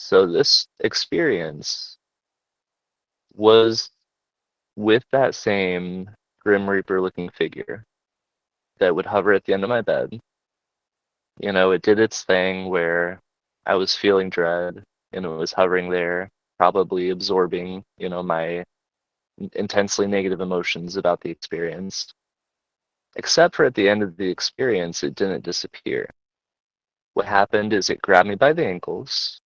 So this experience was with that same Grim Reaper looking figure that would hover at the end of my bed. You know, it did its thing where I was feeling dread and it was hovering there, probably absorbing, my intensely negative emotions about the experience. Except for at the end of the experience, it didn't disappear. What happened is it grabbed me by the ankles,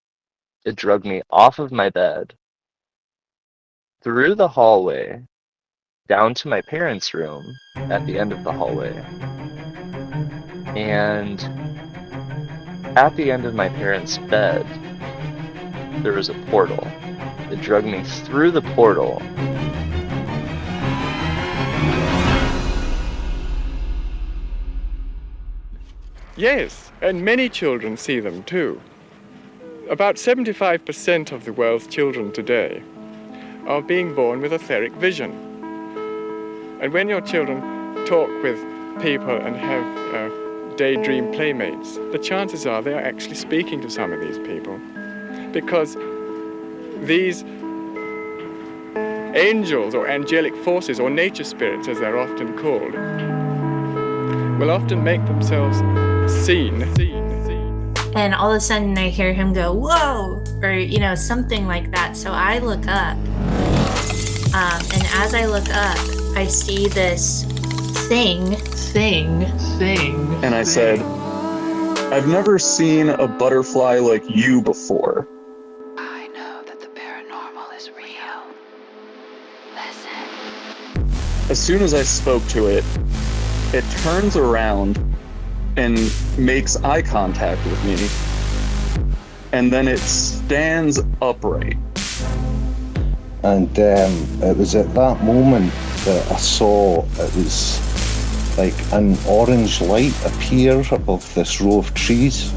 it dragged me off of my bed, through the hallway, down to my parents' room at the end of the hallway. And at the end of my parents' bed, there was a portal. It dragged me through the portal. Yes, and many children see them too. About 75% of the world's children today are being born with etheric vision. And when your children talk with people and have daydream playmates, the chances are they are actually speaking to some of these people. Because these angels or angelic forces, or nature spirits as they're often called, will often make themselves seen. And all of a sudden I hear him go, whoa, or, something like that. So I look up, and as I look up, I see this thing. And I said, I've never seen a butterfly like you before. I know that the paranormal is real. Listen. As soon as I spoke to it, it turns around and makes eye contact with me. And then it stands upright. And it was at that moment that I saw it was like an orange light appear above this row of trees.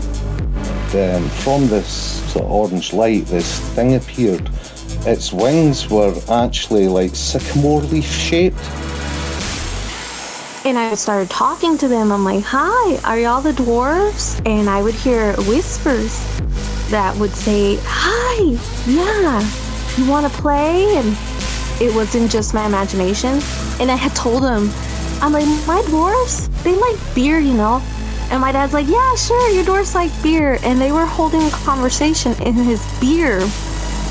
And from this sort of orange light, this thing appeared. Its wings were actually like sycamore leaf shaped. And I started talking to them. I'm like, hi, are y'all the dwarves? And I would hear whispers that would say, hi, yeah, you want to play? And it wasn't just my imagination. And I had told them, I'm like, my dwarves, they like beer, And my dad's like, yeah, sure, your dwarves like beer. And they were holding a conversation, and his beer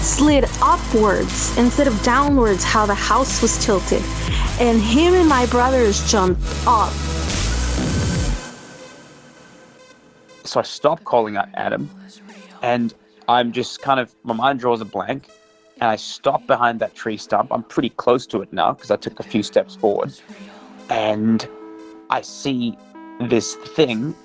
slid upwards instead of downwards, how the house was tilted. And him and my brothers jumped up. So I stop calling out Adam, and I'm just my mind draws a blank, and I stop behind that tree stump. I'm pretty close to it now because I took a few steps forward, and I see this thing.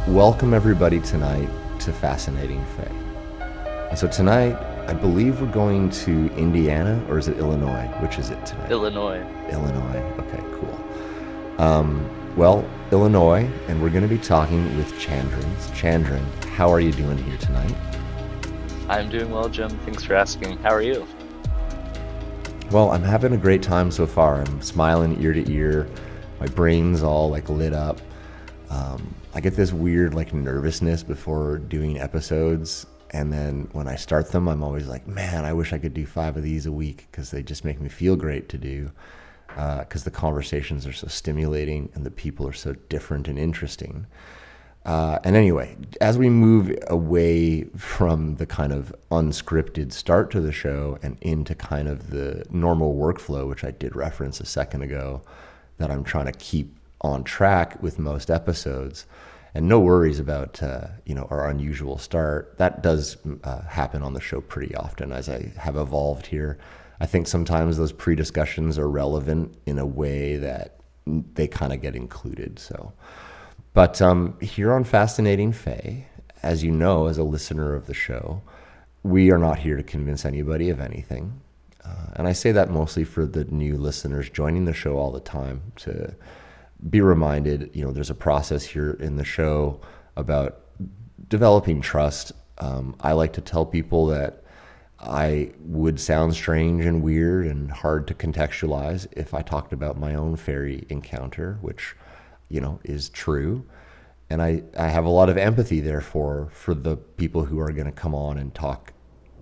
Welcome everybody tonight to Fascinating Fae. And so tonight, I believe we're going to Indiana, or is it Illinois? Which is it tonight? Illinois. Okay, cool. Well, Illinois, and we're going to be talking with Chandran. Chandran, how are you doing here tonight? I'm doing well, Jim. Thanks for asking. How are you? Well, I'm having a great time so far. I'm smiling ear to ear. My brain's all lit up. I get this weird nervousness before doing episodes, and then when I start them, I'm always like, man, I wish I could do 5 of these a week because they just make me feel great to do, because the conversations are so stimulating and the people are so different and interesting. And anyway, as we move away from the kind of unscripted start to the show and into kind of the normal workflow, which I did reference a second ago, that I'm trying to keep on track with most episodes, and no worries about our unusual start. That does happen on the show pretty often as I have evolved here. I think sometimes those pre-discussions are relevant in a way that they kind of get included. But here on Fascinating Fae, as you know, as a listener of the show, we are not here to convince anybody of anything. And I say that mostly for the new listeners joining the show all the time, to be reminded, there's a process here in the show about developing trust. I like to tell people that I would sound strange and weird and hard to contextualize if I talked about my own fairy encounter, which, is true. And I have a lot of empathy, therefore, for the people who are going to come on and talk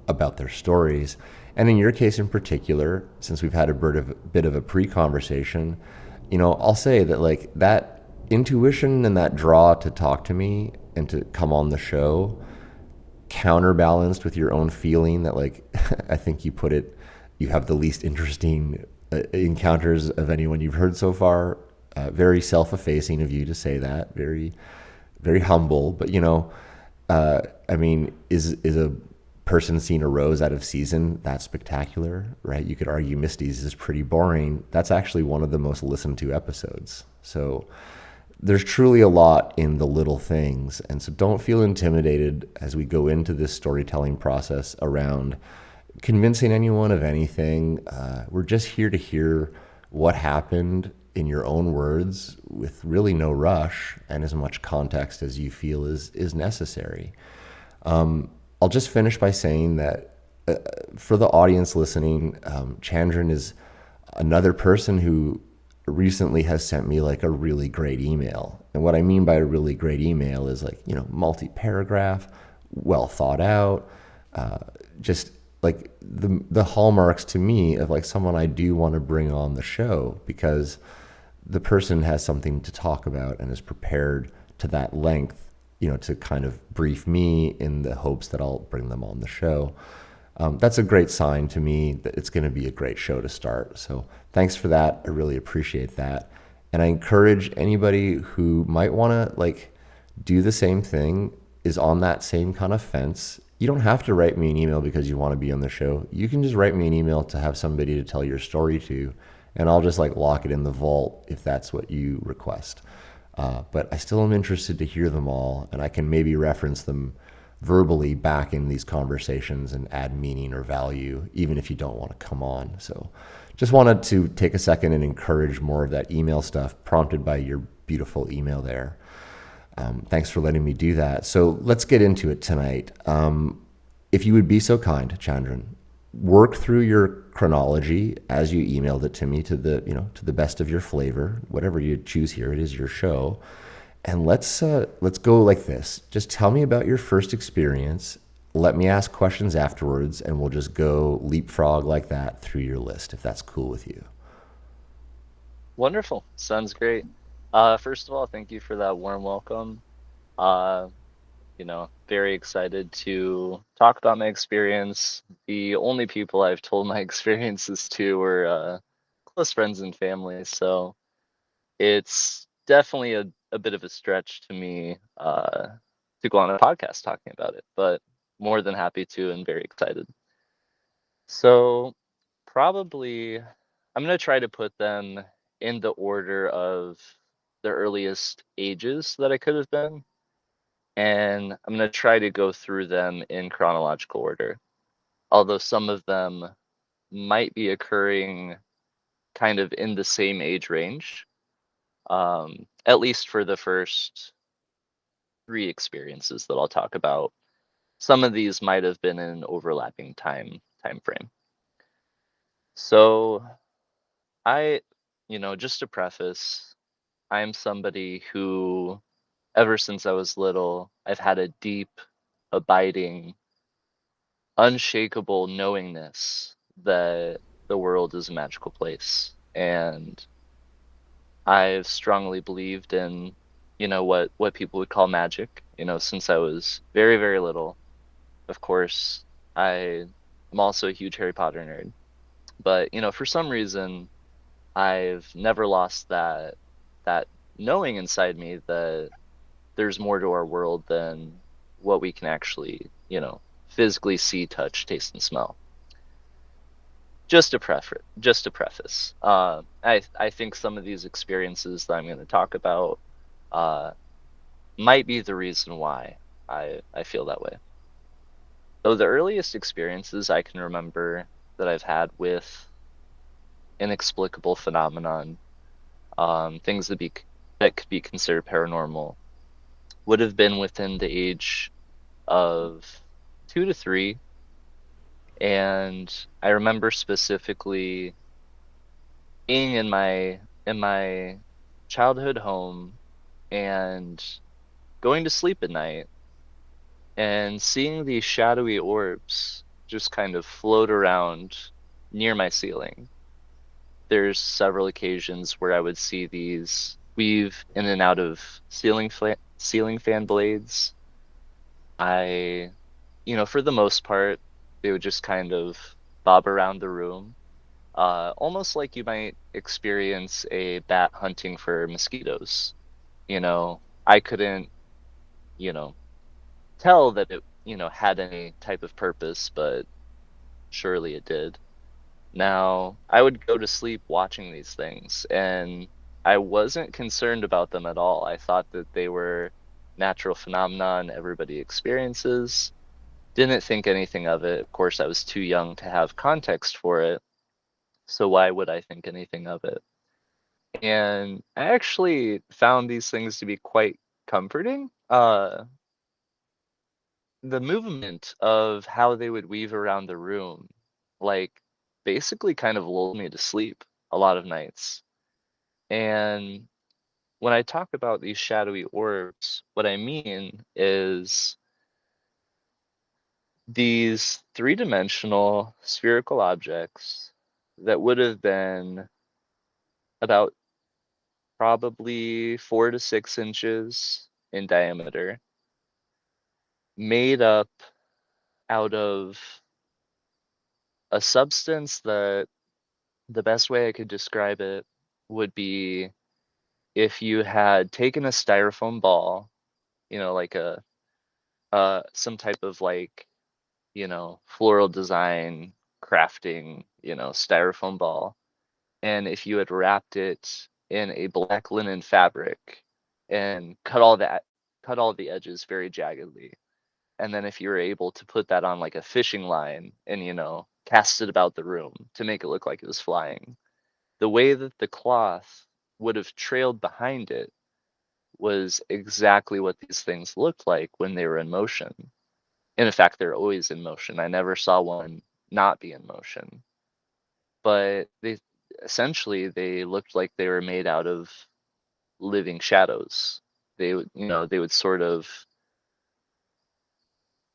about their stories. And in your case in particular, since we've had a bit of a pre-conversation, I'll say that like that intuition and that draw to talk to me and to come on the show, counterbalanced with your own feeling that like I think you put it, you have the least interesting encounters of anyone you've heard so far. Very self-effacing of you to say that. Very, very humble. But is a person seeing a rose out of season that spectacular, right? You could argue Misty's is pretty boring. That's actually one of the most listened to episodes. So there's truly a lot in the little things. And so don't feel intimidated as we go into this storytelling process around convincing anyone of anything. We're just here to hear what happened in your own words with really no rush and as much context as you feel is necessary. I'll just finish by saying that for the audience listening, Chandran is another person who recently has sent me like a really great email. And what I mean by a really great email is like, multi-paragraph, well thought out, just like the hallmarks to me of like someone I do want to bring on the show, because the person has something to talk about and is prepared to that length, to kind of brief me in the hopes that I'll bring them on the show. That's a great sign to me that it's going to be a great show to start. So thanks for that. I really appreciate that. And I encourage anybody who might want to like do the same thing, is on that same kind of fence. You don't have to write me an email because you want to be on the show. You can just write me an email to have somebody to tell your story to, and I'll just like lock it in the vault if that's what you request. But I still am interested to hear them all, and I can maybe reference them verbally back in these conversations and add meaning or value, even if you don't want to come on. So just wanted to take a second and encourage more of that email stuff prompted by your beautiful email there. Thanks for letting me do that. So let's get into it tonight. If you would be so kind, Chandran, work through your chronology as you emailed it to me to the best of your flavor, whatever you choose here. It is your show. And let's go like this. Just tell me about your first experience. Let me ask questions afterwards, and we'll just go leapfrog like that through your list, if that's cool with you. Wonderful. Sounds great. First of all, thank you for that warm welcome. Very excited to talk about my experience. The only people I've told my experiences to were close friends and family, so it's definitely a bit of a stretch to me to go on a podcast talking about it, but more than happy to and very excited. So probably I'm going to try to put them in the order of the earliest ages that I could have been, and I'm going to try to go through them in chronological order, although some of them might be occurring kind of in the same age range, at least for the first three experiences that I'll talk about. Some of these might have been in an overlapping time frame. So just to preface, I'm somebody who, ever since I was little, I've had a deep, abiding, unshakable knowingness that the world is a magical place. And I've strongly believed in, what people would call magic, since I was very, very little. Of course, I'm also a huge Harry Potter nerd. But, for some reason, I've never lost that knowing inside me that there's more to our world than what we can actually, physically see, touch, taste, and smell. Just to preface, I think some of these experiences that I'm going to talk about might be the reason why I feel that way. So the earliest experiences I can remember that I've had with inexplicable phenomenon, things that could be considered paranormal, would have been within the age of 2 to 3, and I remember specifically being in my childhood home and going to sleep at night and seeing these shadowy orbs just kind of float around near my ceiling. There's several occasions where I would see these weave in and out of ceiling fan blades. I, for the most part, they would just kind of bob around the room, almost like you might experience a bat hunting for mosquitoes. I couldn't, you know, tell that it, had any type of purpose, but surely it did. Now, I would go to sleep watching these things, and I wasn't concerned about them at all. I thought that they were natural phenomenon everybody experiences. Didn't think anything of it. Of course, I was too young to have context for it, so why would I think anything of it? And I actually found these things to be quite comforting. The movement of how they would weave around the room, like, basically kind of lulled me to sleep a lot of nights. And when I talk about these shadowy orbs, what I mean is these three-dimensional spherical objects that would have been about probably 4 to 6 inches in diameter, made up out of a substance that the best way I could describe it would be if you had taken a styrofoam ball, like some type of, like, floral design crafting, styrofoam ball, and if you had wrapped it in a black linen fabric and cut all the edges very jaggedly, and then if you were able to put that on like a fishing line and cast it about the room to make it look like it was flying, the way that the cloth would have trailed behind it was exactly what these things looked like when they were in motion. And in fact, they're always in motion. I never saw one not be in motion. But they looked like they were made out of living shadows. They would sort of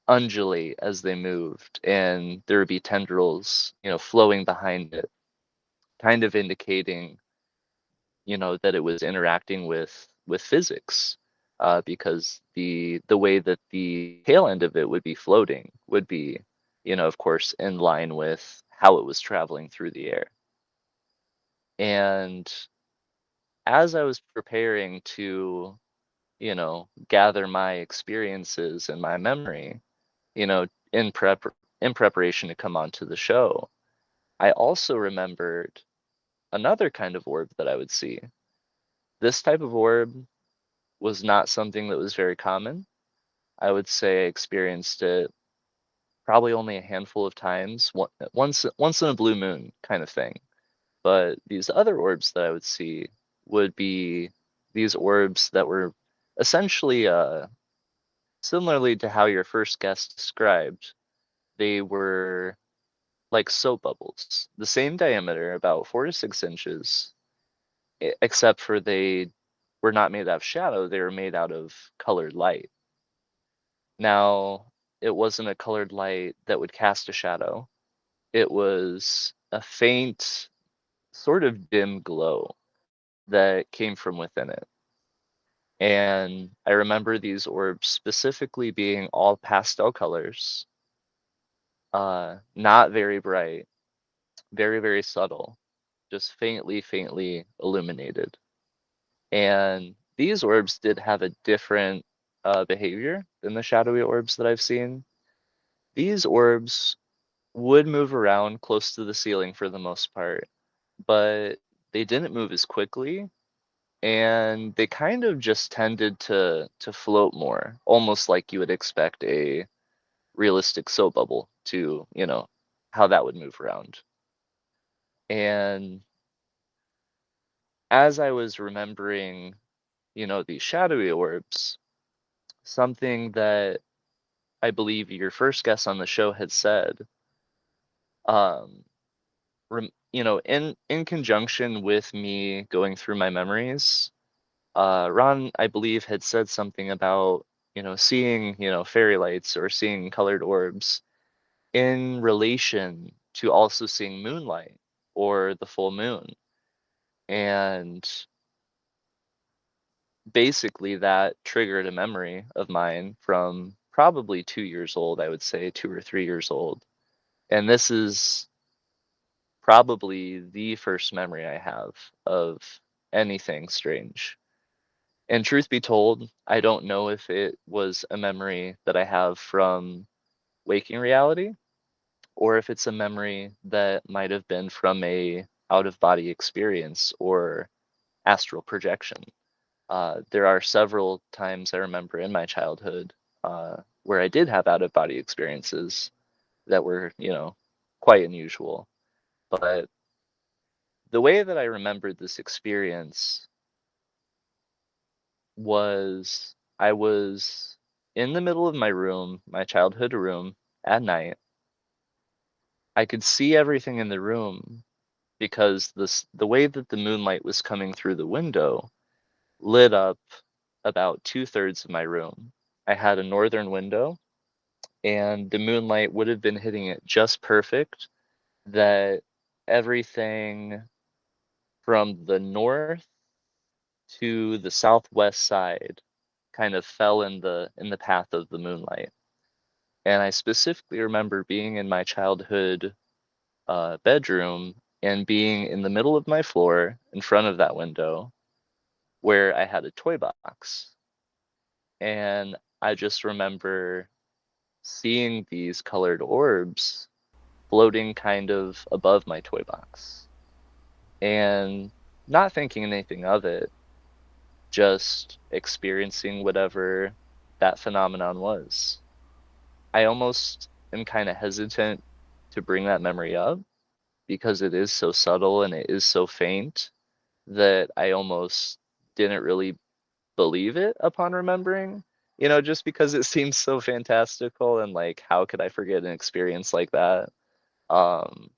undulate as they moved, and there would be tendrils, flowing behind it, kind of indicating, that it was interacting with physics, because the way that the tail end of it would be floating would be, of course, in line with how it was traveling through the air. And as I was preparing to, gather my experiences and my memory, in preparation to come onto the show, I also remembered another kind of orb that I would see. This type of orb was not something that was very common. I would say I experienced it probably only a handful of times, once in a blue moon kind of thing. But these other orbs that I would see would be these orbs that were essentially, similarly to how your first guest described, they were like soap bubbles, the same diameter, about 4 to 6 inches, except for they were not made out of shadow, they were made out of colored light. Now, it wasn't a colored light that would cast a shadow. It was a faint, sort of dim glow that came from within it. And I remember these orbs specifically being all pastel colors, not very bright, very, very subtle, just faintly, faintly illuminated. And these orbs did have a different behavior than the shadowy orbs that I've seen. These orbs would move around close to the ceiling for the most part, but they didn't move as quickly, and they kind of just tended to float more, almost like you would expect a realistic soap bubble to, how that would move around. And as I was remembering, these shadowy orbs, something that I believe your first guest on the show had said, um, in conjunction with me going through my memories, Ron, I believe, had said something about, seeing, fairy lights or seeing colored orbs in relation to also seeing moonlight or the full moon. And basically that triggered a memory of mine from probably 2 years old, I would say 2 or 3 years old. And this is probably the first memory I have of anything strange. And truth be told, I don't know if it was a memory that I have from waking reality or if it's a memory that might have been from a out of body experience or astral projection. There are several times I remember in my childhood where I did have out of body experiences that were, quite unusual. But the way that I remembered this experience was I was in the middle of my room, my childhood room, at night. I could see everything in the room because the way that the moonlight was coming through the window lit up about 2/3 of my room. I had a northern window, and the moonlight would have been hitting it just perfect that everything from the north to the southwest side kind of fell in the path of the moonlight. And I specifically remember being in my childhood bedroom and being in the middle of my floor in front of that window where I had a toy box. And I just remember seeing these colored orbs floating kind of above my toy box and not thinking anything of it, just experiencing whatever that phenomenon was. I almost am kind of hesitant to bring that memory up because it is so subtle and it is so faint that I almost didn't really believe it upon remembering, just because it seems so fantastical and like, how could I forget an experience like that? Um,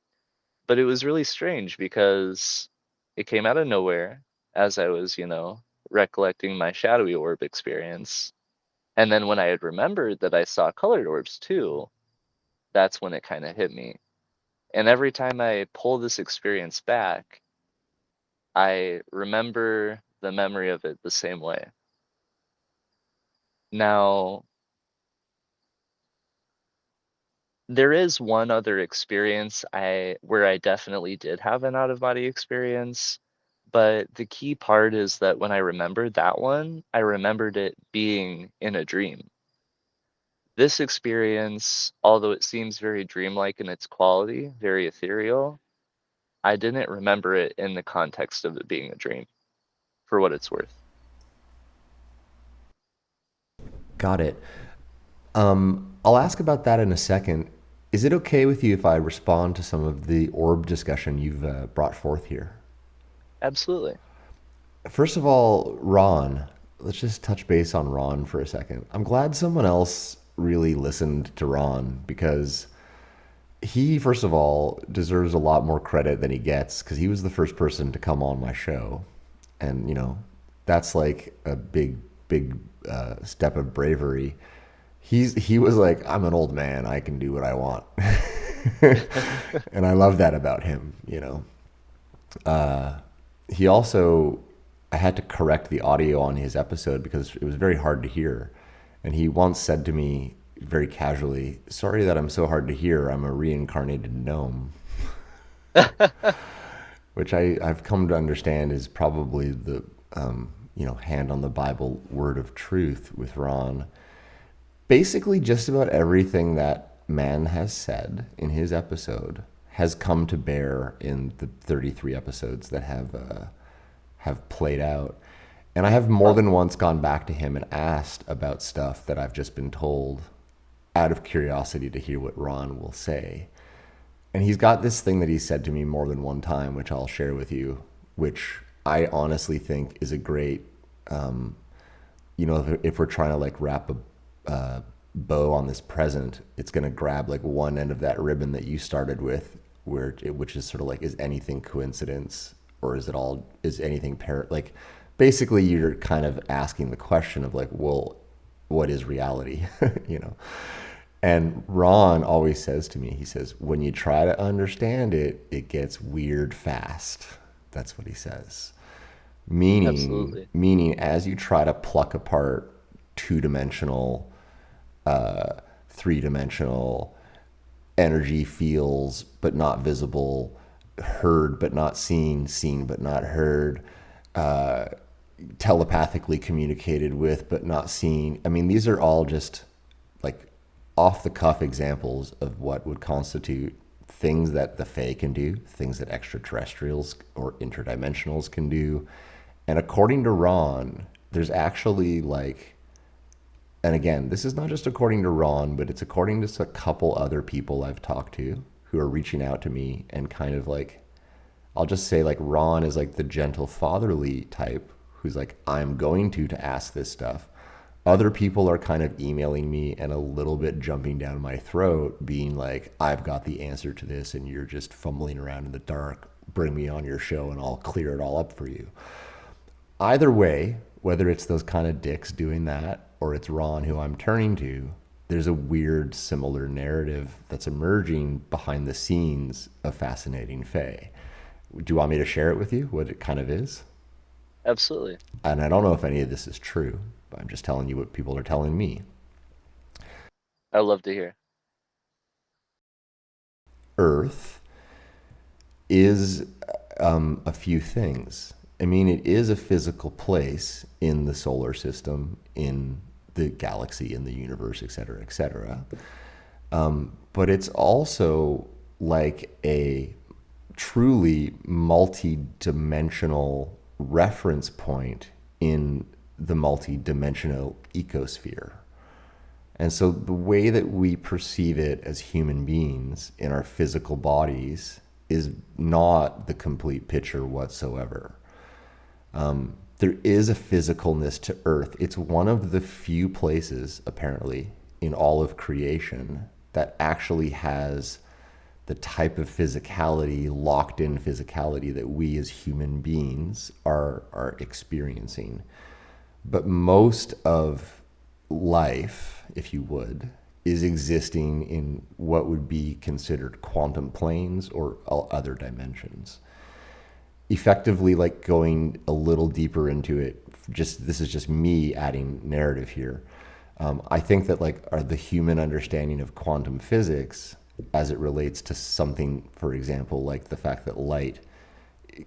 but it was really strange because it came out of nowhere as I was, recollecting my shadowy orb experience. And then when I had remembered that I saw colored orbs too, that's when it kind of hit me. And every time I pull this experience back, I remember the memory of it the same way. Now, there is one other experience where I definitely did have an out of body experience, but the key part is that when I remembered that one, I remembered it being in a dream. This experience, although it seems very dreamlike in its quality, very ethereal, I didn't remember it in the context of it being a dream, for what it's worth. Got it. I'll ask about that in a second. Is it okay with you if I respond to some of the orb discussion you've brought forth here? Absolutely. First of all, Ron, let's just touch base on Ron for a second. I'm glad someone else really listened to Ron because he, first of all, deserves a lot more credit than he gets because he was the first person to come on my show. And, that's like a big step of bravery. He was like, I'm an old man. I can do what I want. And I love that about him, He also, I had to correct the audio on his episode because it was very hard to hear. And he once said to me very casually, sorry that I'm so hard to hear. I'm a reincarnated gnome. Which I've come to understand is probably the, hand on the Bible word of truth with Ron. Basically, just about everything that man has said in his episode has come to bear in the 33 episodes that have played out. And I have more than once gone back to him and asked about stuff that I've just been told out of curiosity to hear what Ron will say. And he's got this thing that he said to me more than one time, which I'll share with you, which I honestly think is a great, if we're trying to like wrap bow on this present, it's going to grab like one end of that ribbon that you started with, which is sort of like, is anything coincidence, or is anything like, basically you're kind of asking the question of like, well, what is reality? You know? And Ron always says to me, he says, when you try to understand it, it gets weird fast. That's what he says. Meaning as you try to pluck apart two-dimensional, three-dimensional energy, feels but not visible, heard but not seen, seen but not heard, telepathically communicated with but not seen. I mean, these are all just like off the cuff examples of what would constitute things that the Fae can do, things that extraterrestrials or interdimensionals can do. And according to Ron, there's actually like, and again, this is not just according to Ron, but it's according to a couple other people I've talked to who are reaching out to me, and kind of like, I'll just say like Ron is like the gentle fatherly type who's like, I'm going to ask this stuff. Other people are kind of emailing me and a little bit jumping down my throat, being like, I've got the answer to this and you're just fumbling around in the dark. Bring me on your show and I'll clear it all up for you. Either way, whether it's those kind of dicks doing that or it's Ron who I'm turning to, there's a weird similar narrative that's emerging behind the scenes of Fascinating Fae. Do you want me to share it with you, what it kind of is? Absolutely. And I don't know if any of this is true, but I'm just telling you what people are telling me. I'd love to hear. Earth is a few things. I mean, it is a physical place in the solar system, in the galaxy, in the universe, et cetera, et cetera. But it's also like a truly multi-dimensional reference point in the multi-dimensional ecosphere. And so the way that we perceive it as human beings in our physical bodies is not the complete picture whatsoever. There is a physicalness to Earth. It's one of the few places, apparently, in all of creation that actually has the type of physicality, locked in physicality that we as human beings are experiencing. But most of life, if you would, is existing in what would be considered quantum planes or other dimensions. Effectively, like going a little deeper into it, this is just me adding narrative here. I think that like the human understanding of quantum physics as it relates to something, for example, like the fact that light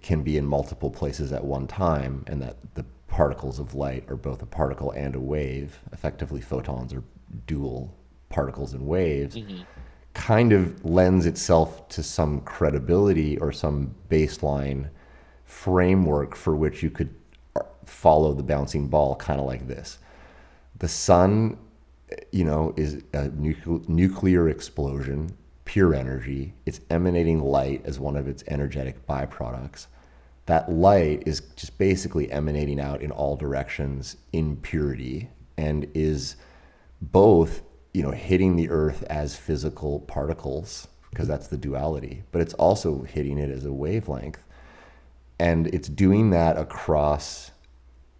can be in multiple places at one time, and that the particles of light are both a particle and a wave, effectively photons are dual particles and waves, kind of lends itself to some credibility or some baseline framework for which you could follow the bouncing ball, kind of like this. The sun, is a nuclear explosion, pure energy. It's emanating light as one of its energetic byproducts. That light is just basically emanating out in all directions in purity, and is both, hitting the earth as physical particles, because that's the duality, but it's also hitting it as a wavelength. And it's doing that across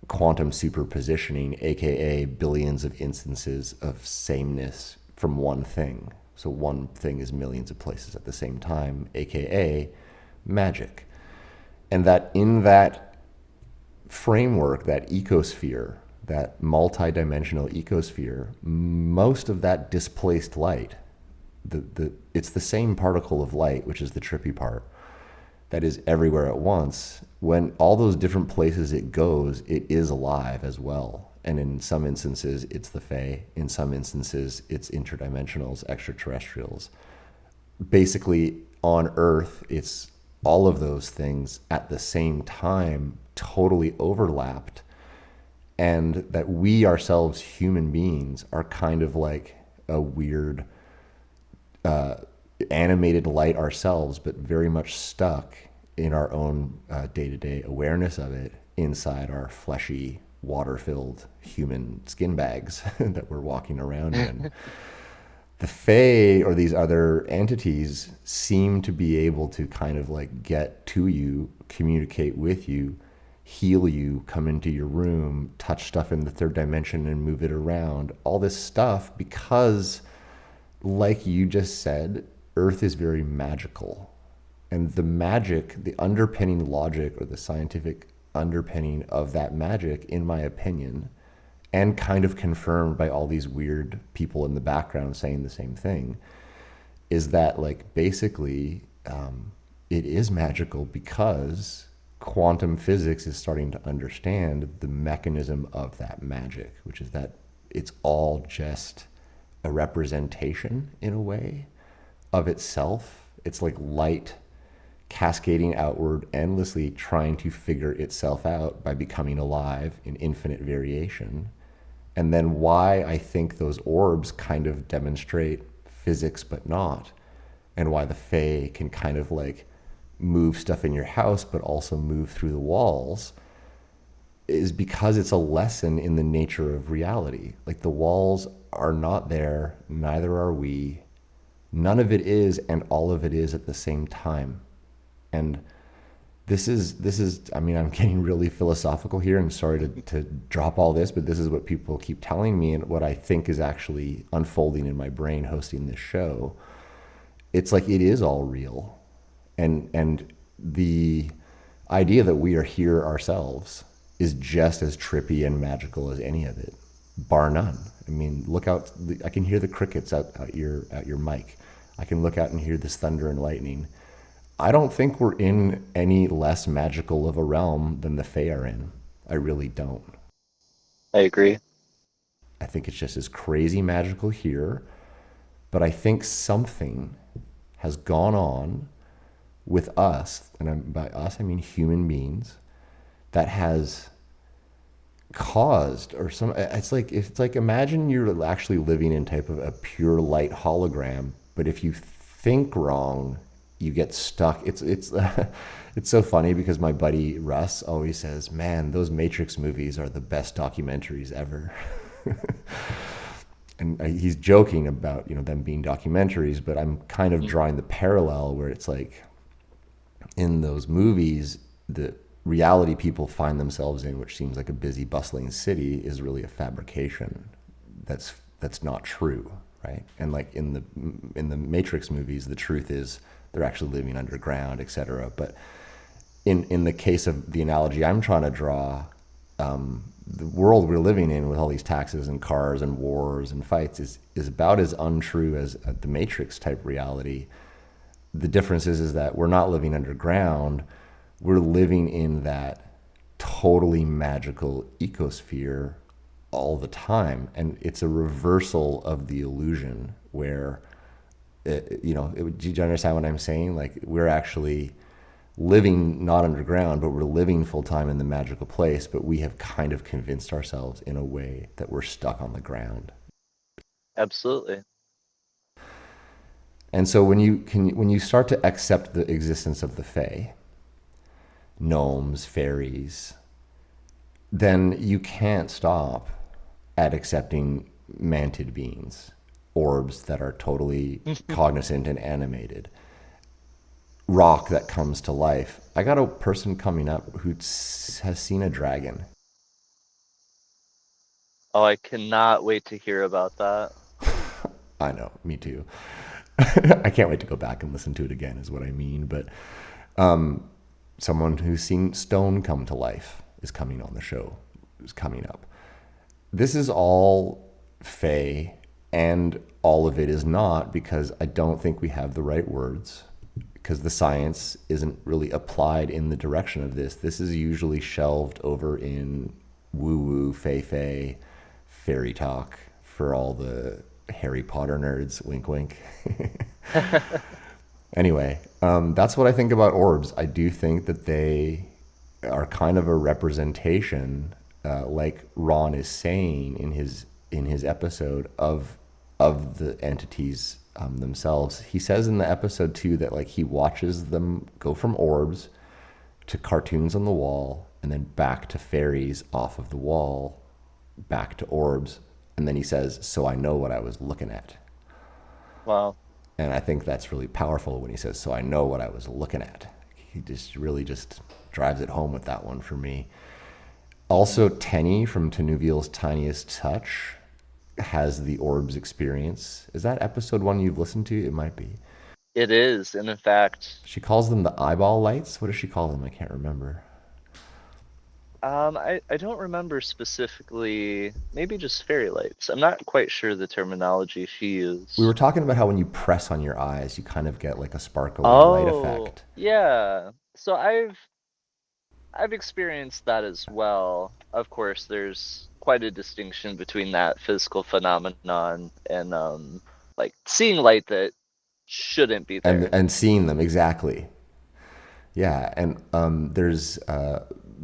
quantum superpositioning, aka billions of instances of sameness from one thing. So one thing is millions of places at the same time, aka magic. And that in that framework, that ecosphere, that multi-dimensional ecosphere, most of that displaced light, it's the same particle of light, which is the trippy part, that is everywhere at once. When all those different places it goes, it is alive as well. And in some instances, it's the Fae. In some instances, it's interdimensionals, extraterrestrials. Basically, on Earth, it's all of those things at the same time, totally overlapped. And that we ourselves, human beings, are kind of like a weird animated light ourselves, but very much stuck in our own day-to-day awareness of it inside our fleshy water-filled human skin bags that we're walking around in. The Fae or these other entities seem to be able to kind of like get to you, communicate with you, heal you, come into your room, touch stuff in the third dimension and move it around. All this stuff because, like you just said, Earth is very magical. And the magic, the underpinning logic or the scientific underpinning of that magic, in my opinion, and kind of confirmed by all these weird people in the background saying the same thing, is that like basically it is magical because quantum physics is starting to understand the mechanism of that magic, which is that it's all just a representation in a way of itself. It's like light cascading outward endlessly, trying to figure itself out by becoming alive in infinite variation. And then why I think those orbs kind of demonstrate physics but not, and why the Fae can kind of like move stuff in your house but also move through the walls, is because it's a lesson in the nature of reality. Like the walls are not there, neither are we. None of it is, and all of it is at the same time. And this is, I mean, I'm getting really philosophical here, and sorry to drop all this, but this is what people keep telling me and what I think is actually unfolding in my brain hosting this show. It's like it is all real. And the idea that we are here ourselves is just as trippy and magical as any of it, bar none. I mean, look out, I can hear the crickets out your mic. I can look out and hear this thunder and lightning. I don't think we're in any less magical of a realm than the Fae are in. I really don't. I agree. I think it's just as crazy magical here, but I think something has gone on with us, and by us I mean human beings, that has caused, or some, it's like imagine you're actually living in type of a pure light hologram, but if you think wrong, you get stuck. It's it's so funny because my buddy Russ always says, man, those Matrix movies are the best documentaries ever. And he's joking about, you know, them being documentaries, but I'm kind of drawing the parallel where it's like in those movies, the reality people find themselves in, which seems like a busy, bustling city, is really a fabrication. That's not true, right? And like in the Matrix movies, the truth is they're actually living underground, etc. But in the case of the analogy I'm trying to draw, the world we're living in with all these taxes and cars and wars and fights is about as untrue as the Matrix type reality. The difference is that we're not living underground. We're living in that totally magical ecosphere all the time. And it's a reversal of the illusion where, do you understand what I'm saying? Like we're actually living not underground, but we're living full time in the magical place, but we have kind of convinced ourselves in a way that we're stuck on the ground. Absolutely. And so when you start to accept the existence of the Fae, gnomes, fairies, then you can't stop at accepting manted beings, orbs that are totally cognizant and animated, rock that comes to life. I got a person coming up who has seen a dragon. Oh, I cannot wait to hear about that. I know, me too. I can't wait to go back and listen to it again is what I mean. But someone who's seen stone come to life is coming on the show, is coming up. This is all Fae, and all of it is not, because I don't think we have the right words, because the science isn't really applied in the direction of this. This is usually shelved over in woo-woo, fey, fairy talk for all the Harry Potter nerds, wink, wink. Anyway, that's what I think about orbs. I do think that they are kind of a representation, like Ron is saying in his episode, of the entities themselves. He says in the episode too that like he watches them go from orbs to cartoons on the wall and then back to fairies off of the wall, back to orbs, and then he says, "So I know what I was looking at." Wow. And I think that's really powerful when he says, "So I know what I was looking at." He just really just drives it home with that one for me. Also, Tenny from Tenuviel's Tiniest Touch has the orbs experience. Is that episode 1 you've listened to? It might be. It is, and in fact, She calls them the eyeball lights. What does she call them? I can't remember. I don't remember specifically. Maybe just fairy lights. I'm not quite sure the terminology she used. We were talking about how when you press on your eyes, you kind of get like a sparkly light Oh, effect. yeah. So I've experienced that as well. Of course, there's quite a distinction between that physical phenomenon and like seeing light that shouldn't be there. And seeing them, exactly. Yeah, and there's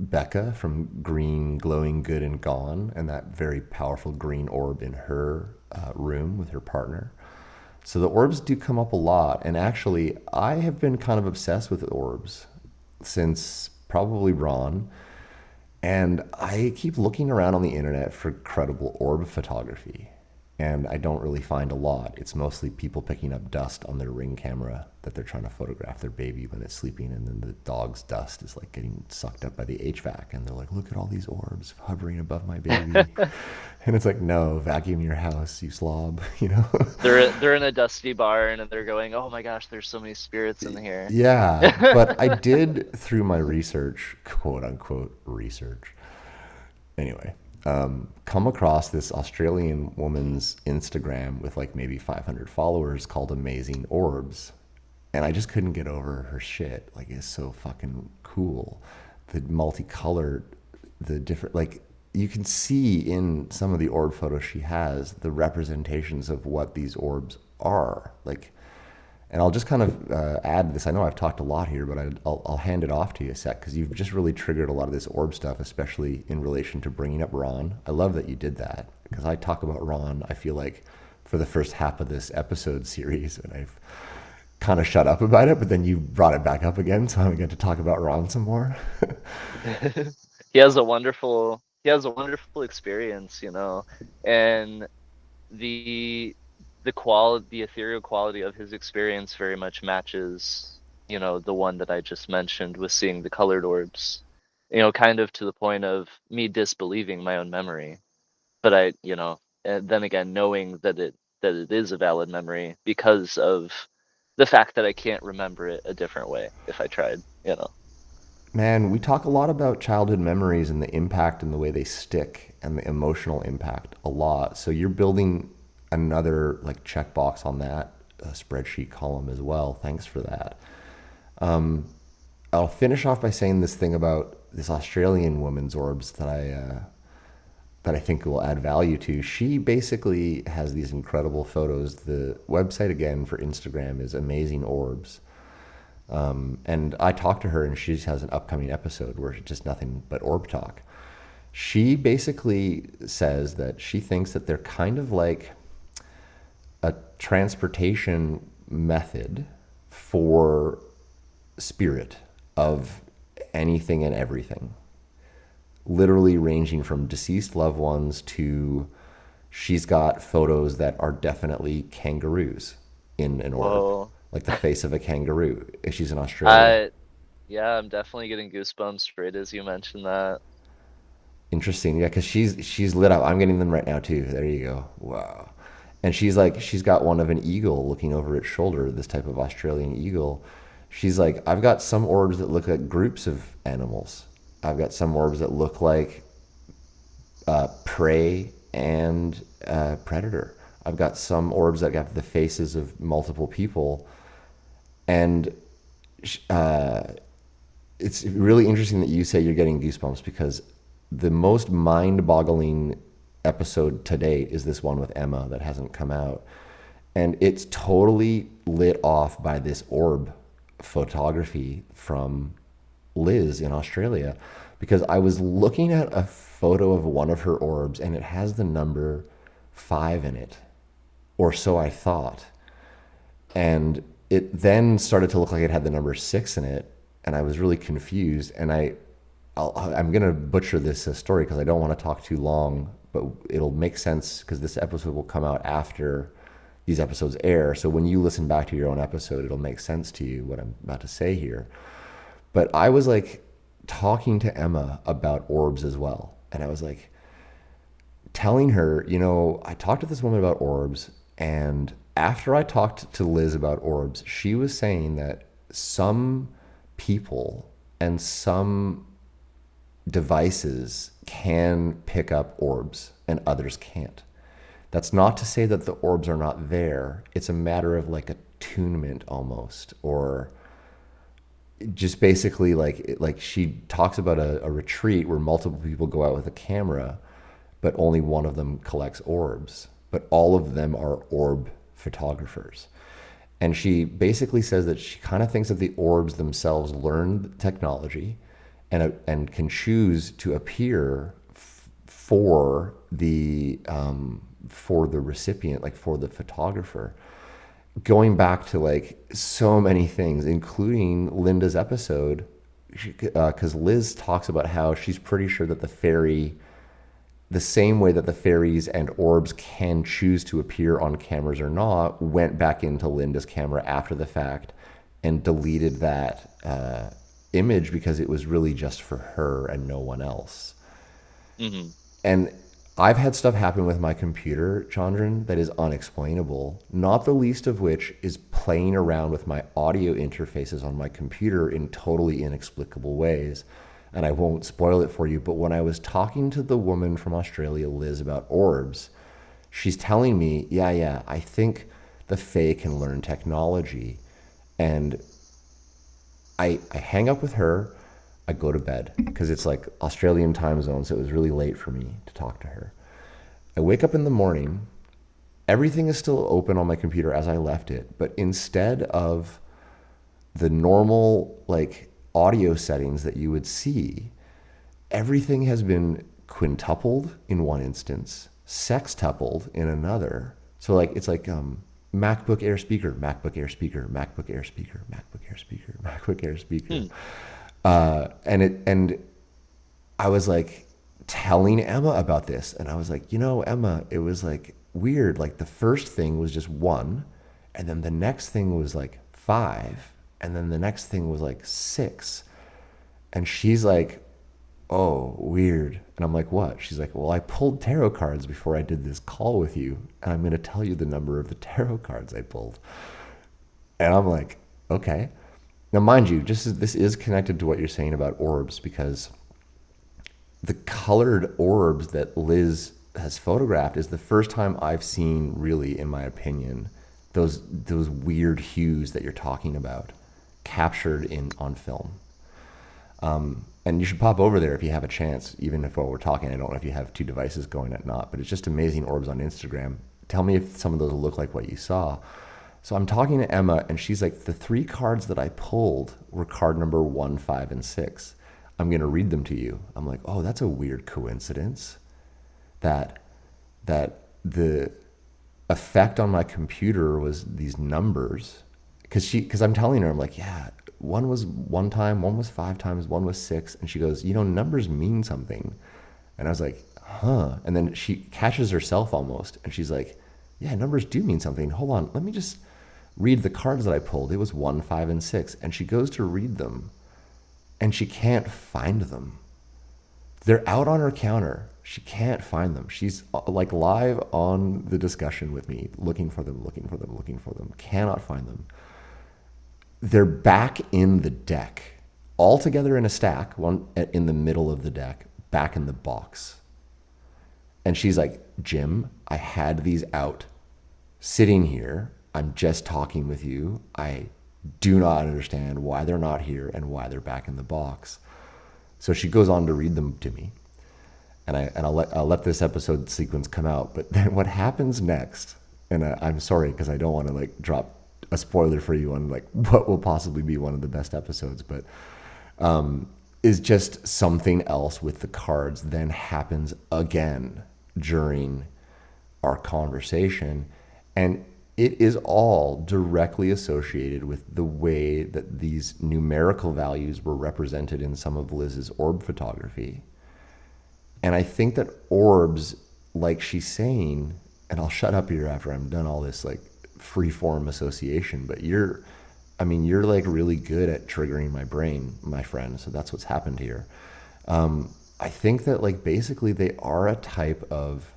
Becca from Green Glowing Good and Gone, and that very powerful green orb in her room with her partner. So the orbs do come up a lot, and actually, I have been kind of obsessed with orbs since probably Ron, and I keep looking around on the internet for credible orb photography, and I don't really find a lot. It's mostly people picking up dust on their Ring camera that they're trying to photograph their baby when it's sleeping, and then the dog's dust is like getting sucked up by the HVAC, and they're like, "Look at all these orbs hovering above my baby." And it's like, no, vacuum your house, you slob, you know? They're in a dusty barn and they're going, "Oh my gosh, there's so many spirits in here." Yeah, but I did, through my research, quote unquote research, anyway, come across this Australian woman's Instagram with like maybe 500 followers called Amazing Orbs. And I just couldn't get over her shit. Like, it's so fucking cool. The multicolored, the different, like, you can see in some of the orb photos she has the representations of what these orbs are. Like, and I'll just kind of add this. I know I've talked a lot here, but I'll hand it off to you a sec, because you've just really triggered a lot of this orb stuff, especially in relation to bringing up Ron. I love that you did that, because I talk about Ron, I feel like, for the first half of this episode series, and I've kind of shut up about it, but then you brought it back up again, so I get to talk about Ron some more. He has a wonderful experience, you know, and the quality, the ethereal quality of his experience very much matches, you know, the one that I just mentioned with seeing the colored orbs, you know, kind of to the point of me disbelieving my own memory. But I, you know, and then again, knowing that it is a valid memory because of the fact that I can't remember it a different way if I tried, you know. Man, we talk a lot about childhood memories and the impact and the way they stick and the emotional impact a lot. So you're building another like checkbox on that spreadsheet column as well. Thanks for that. I'll finish off by saying this thing about this Australian woman's orbs that I think will add value to. She basically has these incredible photos. The website again for Instagram is Amazing Orbs. And I talked to her, and she has an upcoming episode where it's just nothing but orb talk. She basically says that she thinks that they're kind of like a transportation method for spirit of anything and everything. Literally ranging from deceased loved ones to, she's got photos that are definitely kangaroos in an orb. Whoa. Like the face of a kangaroo if she's in Australia. Yeah, I'm definitely getting goosebumps right as you mentioned that. Interesting. Yeah, because she's lit up. I'm getting them right now too. There you go. Wow. And she's like, she's got one of an eagle looking over its shoulder, this type of Australian eagle. She's like, I've got some orbs that look like groups of animals. I've got some orbs that look like prey and predator. I've got some orbs that have the faces of multiple people. And it's really interesting that you say you're getting goosebumps, because the most mind-boggling episode to date is this one with Emma that hasn't come out. And it's totally lit off by this orb photography from Liz in Australia, because I was looking at a photo of one of her orbs and it has the number 5 in it, or so I thought. And it then started to look like it had the number 6 in it, and I was really confused. And I I'm gonna butcher this story because I don't want to talk too long, but it'll make sense because this episode will come out after these episodes air. So when you listen back to your own episode, it'll make sense to you what I'm about to say here. But I was like talking to Emma about orbs as well, and I was like telling her, I talked to this woman about orbs, and after I talked to Liz about orbs, she was saying that some people and some devices can pick up orbs and others can't. That's not to say that the orbs are not there. It's a matter of like attunement almost, or just basically like she talks about a retreat where multiple people go out with a camera, but only one of them collects orbs, but all of them are orb photographers. And she basically says that she kind of thinks that the orbs themselves learn technology and can choose to appear for the recipient, like for the photographer. Going back to like so many things, including Linda's episode, because Liz talks about how she's pretty sure that the same way that the fairies and orbs can choose to appear on cameras or not, went back into Linda's camera after the fact and deleted that image because it was really just for her and no one else. Mm-hmm. And I've had stuff happen with my computer, Chandran, that is unexplainable, not the least of which is playing around with my audio interfaces on my computer in totally inexplicable ways. And I won't spoil it for you, but when I was talking to the woman from Australia, Liz, about orbs, she's telling me, yeah, I think the Fae can learn technology. And I hang up with her, I go to bed, because it's like Australian time zone, so it was really late for me to talk to her. I wake up in the morning, everything is still open on my computer as I left it, but instead of the normal, like, audio settings that you would see, everything has been quintupled in one instance, sextupled in another. So like it's like MacBook Air speaker, MacBook Air speaker, MacBook Air speaker, MacBook Air speaker, MacBook Air speaker. And I was like telling Emma about this, and I was like, Emma, it was like weird. Like the first thing was just 1, and then the next thing was like 5. And then the next thing was like 6. And she's like, oh, weird. And I'm like, what? She's like, well, I pulled tarot cards before I did this call with you, and I'm going to tell you the number of the tarot cards I pulled. And I'm like, okay. Now, mind you, this is connected to what you're saying about orbs, because the colored orbs that Liz has photographed is the first time I've seen, really, in my opinion, those weird hues that you're talking about captured on film. And you should pop over there if you have a chance, even if while we're talking, I don't know if you have 2 devices going or not, but it's just amazing orbs on Instagram. Tell me if some of those look like what you saw. So I'm talking to Emma, and she's like, the 3 cards that I pulled were card number 1, 5, and 6. I'm going to read them to you. I'm like, oh, that's a weird coincidence that the effect on my computer was these numbers. Because I'm telling her, I'm like, yeah, 1 was 1 time, 1 was 5 times, 1 was 6. And she goes, numbers mean something. And I was like, huh. And then she catches herself almost. And she's like, yeah, numbers do mean something. Hold on, let me just read the cards that I pulled. It was 1, 5, and 6. And she goes to read them, and she can't find them. They're out on her counter. She can't find them. She's like live on the discussion with me, looking for them, cannot find them. They're back in the deck, all together in a stack, one in the middle of the deck, back in the box. And she's like, Jim, I had these out, sitting here. I'm just talking with you. I do not understand why they're not here and why they're back in the box. So she goes on to read them to me. And I'll let this episode sequence come out. But then what happens next, and I'm sorry because I don't want to like drop a spoiler for you on like what will possibly be one of the best episodes, but is just something else with the cards then happens again during our conversation. And it is all directly associated with the way that these numerical values were represented in some of Liz's orb photography. And I think that orbs, like she's saying, and I'll shut up here after I'm done all this like free form association, but you're like really good at triggering my brain, my friend. So that's what's happened here. I think that like basically they are a type of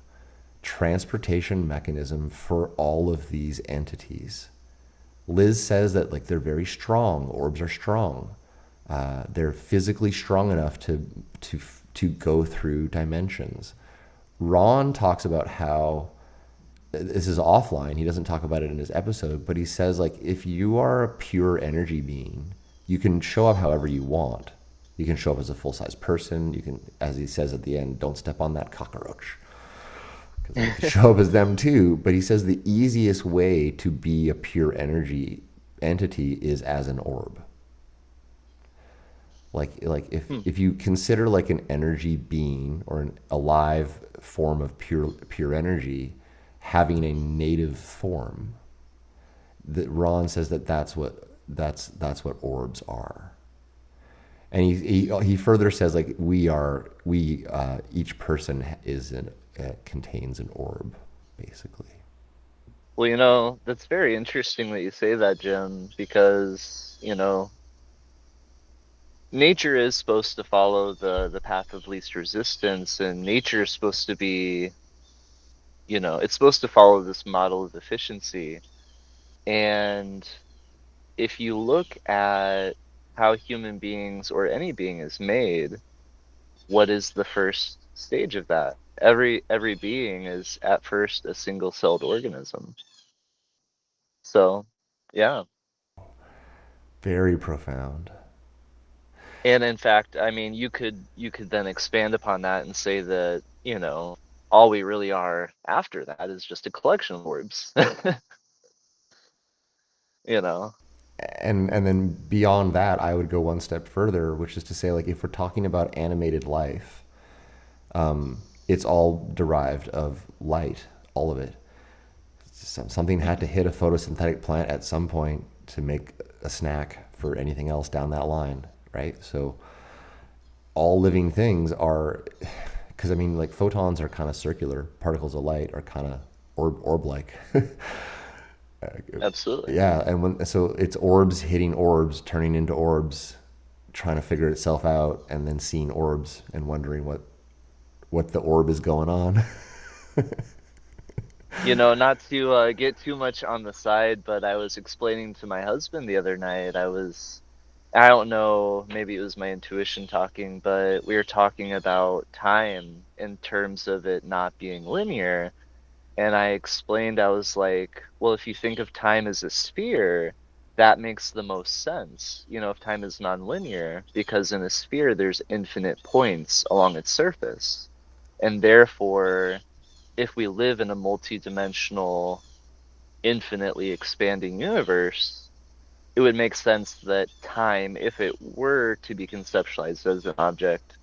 transportation mechanism for all of these entities. Liz says that like they're very strong. Orbs are strong. They're physically strong enough to go through dimensions. Ron talks about how this is offline. He doesn't talk about it in his episode, but he says like if you are a pure energy being, you can show up however you want. You can show up as a full-size person. You can, as he says at the end, don't step on that cockroach. Because I can show up as them too. But he says the easiest way to be a pure energy entity is as an orb. Like if you consider like an energy being or an alive form of pure energy having a native form, that Ron says that's what orbs are. And he further says like each person contains an orb, basically. Well, that's very interesting that you say that, Jim, because, nature is supposed to follow the path of least resistance, and nature is supposed to be, it's supposed to follow this model of efficiency. And if you look at how human beings or any being is made, what is the first stage of that? Every being is at first a single-celled organism. So, yeah. Very profound. And in fact, I mean, you could then expand upon that and say that, all we really are after that is just a collection of orbs. you know. And then beyond that, I would go one step further, which is to say, like, if we're talking about animated life, it's all derived of light, all of it. Something had to hit a photosynthetic plant at some point to make a snack for anything else down that line, right? So all living things are, because I mean, like, photons are kind of circular, particles of light are kind of orb-like. Absolutely. Yeah, and so it's orbs hitting orbs, turning into orbs, trying to figure itself out, and then seeing orbs and wondering what the orb is going on. Not to get too much on the side, but I was explaining to my husband the other night, I don't know, maybe it was my intuition talking, but we were talking about time in terms of it not being linear. And I explained, I was like, well, if you think of time as a sphere, that makes the most sense, if time is nonlinear, because in a sphere, there's infinite points along its surface. And therefore, if we live in a multi-dimensional, infinitely expanding universe, it would make sense that time, if it were to be conceptualized as an object,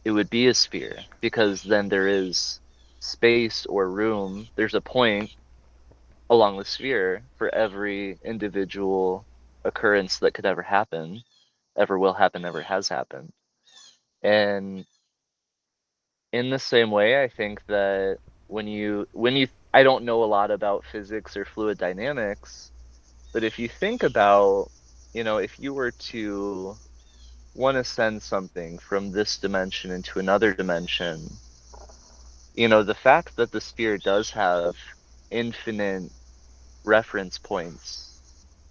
it would be a sphere, because then there is space or room, there's a point along the sphere for every individual occurrence that could ever happen, ever will happen, ever has happened. And in the same way, I think that when you I don't know a lot about physics or fluid dynamics, but if you think about, if you were to want to send something from this dimension into another dimension, the fact that the sphere does have infinite reference points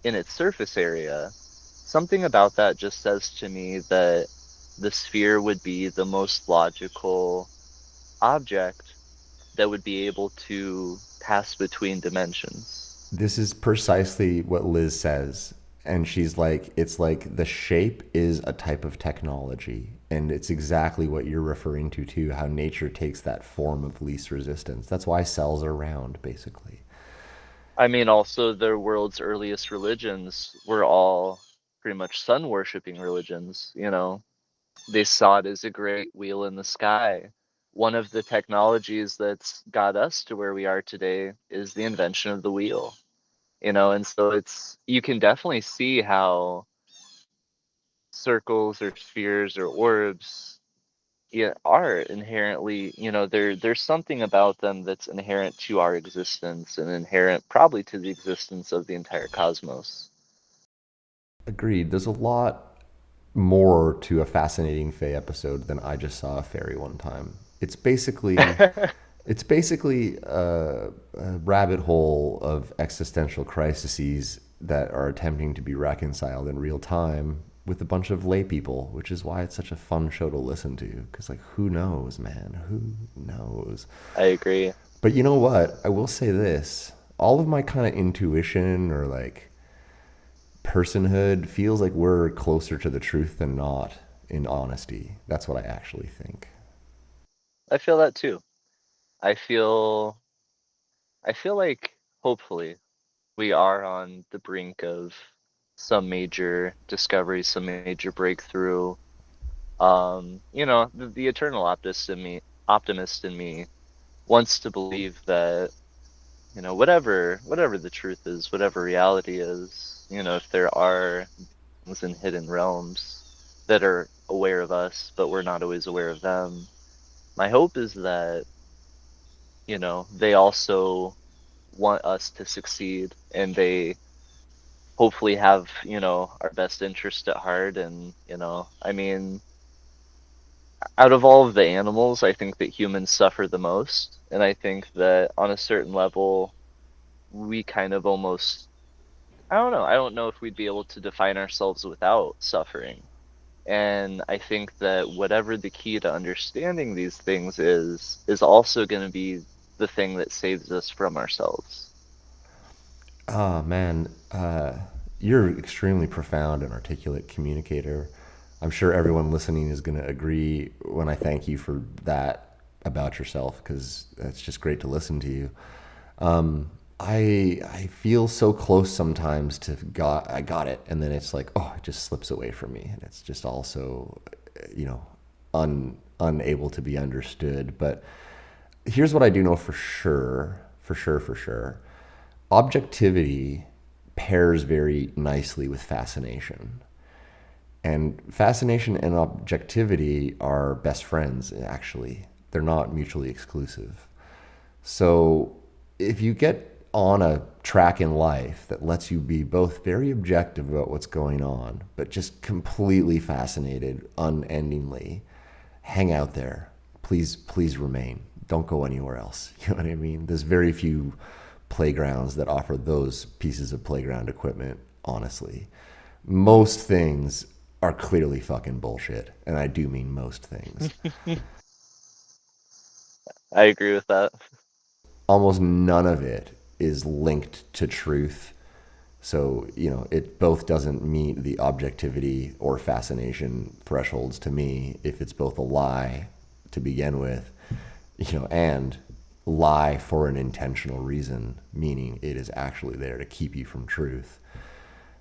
in its surface area, something about that just says to me that the sphere would be the most logical object that would be able to pass between dimensions. This is precisely what Liz says. And she's like, it's like the shape is a type of technology. And it's exactly what you're referring to, too, how nature takes that form of least resistance. That's why cells are round, basically. I mean, also, the world's earliest religions were all pretty much sun worshipping religions, They saw it as a great wheel in the sky. One of the technologies that's got us to where we are today is the invention of the wheel. And so you can definitely see how circles or spheres or orbs, yeah, are inherently, there's something about them that's inherent to our existence and inherent probably to the existence of the entire cosmos. Agreed. There's a lot more to a Fascinating Fae episode than I just saw a fairy one time. It's basically a rabbit hole of existential crises that are attempting to be reconciled in real time with a bunch of lay people, which is why it's such a fun show to listen to. Because, like, who knows, man? Who knows? I agree. But you know what? I will say this. All of my kind of intuition or, like, personhood feels like we're closer to the truth than not, in honesty. That's what I actually think. I feel that too. I feel I feel like hopefully we are on the brink of some major discovery, some major breakthrough. The eternal optimist in me wants to believe that, whatever the truth is, whatever reality is, if there are things in hidden realms that are aware of us, but we're not always aware of them. My hope is that, they also want us to succeed, and they hopefully have, our best interest at heart. And, I mean, out of all of the animals, I think that humans suffer the most. And I think that on a certain level, we kind of almost, I don't know. I don't know if we'd be able to define ourselves without suffering. And I think that whatever the key to understanding these things is also going to be the thing that saves us from ourselves. Oh, man. You're extremely profound and articulate communicator. I'm sure everyone listening is going to agree when I thank you for that about yourself, because that's just great to listen to you. I feel so close sometimes to I got it, and then it's like, oh, it just slips away from me, and it's just also, unable to be understood. But here's what I do know for sure, for sure. Objectivity pairs very nicely with fascination. And fascination and objectivity are best friends, actually. They're not mutually exclusive. So if you get on a track in life that lets you be both very objective about what's going on, but just completely fascinated unendingly, hang out there. Please remain. Don't go anywhere else. You know what I mean? There's very few playgrounds that offer those pieces of playground equipment, honestly. Most things are clearly fucking bullshit, and I do mean most things. I agree with that. Almost none of it is linked to truth. So, it both doesn't meet the objectivity or fascination thresholds to me if it's both a lie to begin with, and lie for an intentional reason, meaning it is actually there to keep you from truth.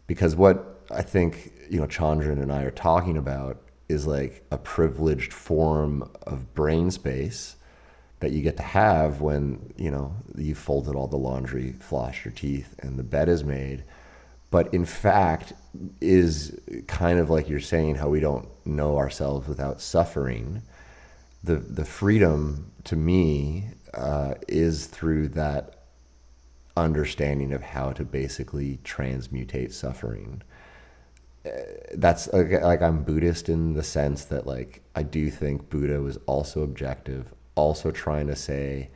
Because what I think, Chandran and I are talking about is like a privileged form of brain space that you get to have when, you folded all the laundry, flossed your teeth, and the bed is made. But in fact, is kind of like you're saying, how we don't know ourselves without suffering. The freedom to me is through that understanding of how to basically transmutate suffering. That's like I'm Buddhist in the sense that, like, I do think Buddha was also objective, also trying to say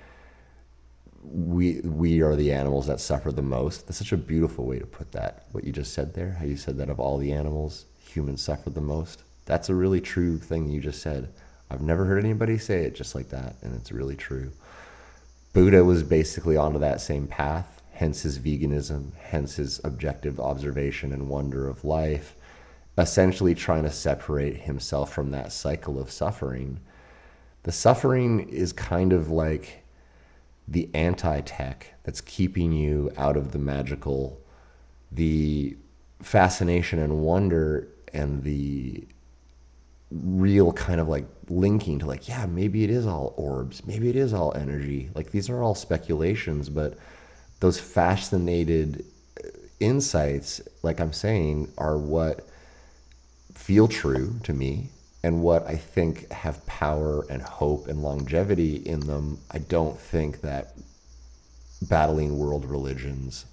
we are the animals that suffer the most. That's such a beautiful way to put that. What you just said there, how you said that of all the animals, humans suffer the most. That's a really true thing you just said. I've never heard anybody say it just like that, and it's really true. Buddha was basically onto that same path, hence his veganism, hence his objective observation and wonder of life, essentially trying to separate himself from that cycle of suffering. The suffering is kind of like the anti-tech that's keeping you out of the magical. The fascination and wonder and the real kind of like linking to, like, yeah, maybe it is all orbs, maybe it is all energy. Like, these are all speculations, but those fascinated insights, like I'm saying, are what feel true to me and what I think have power and hope and longevity in them. I don't think that battling world religions,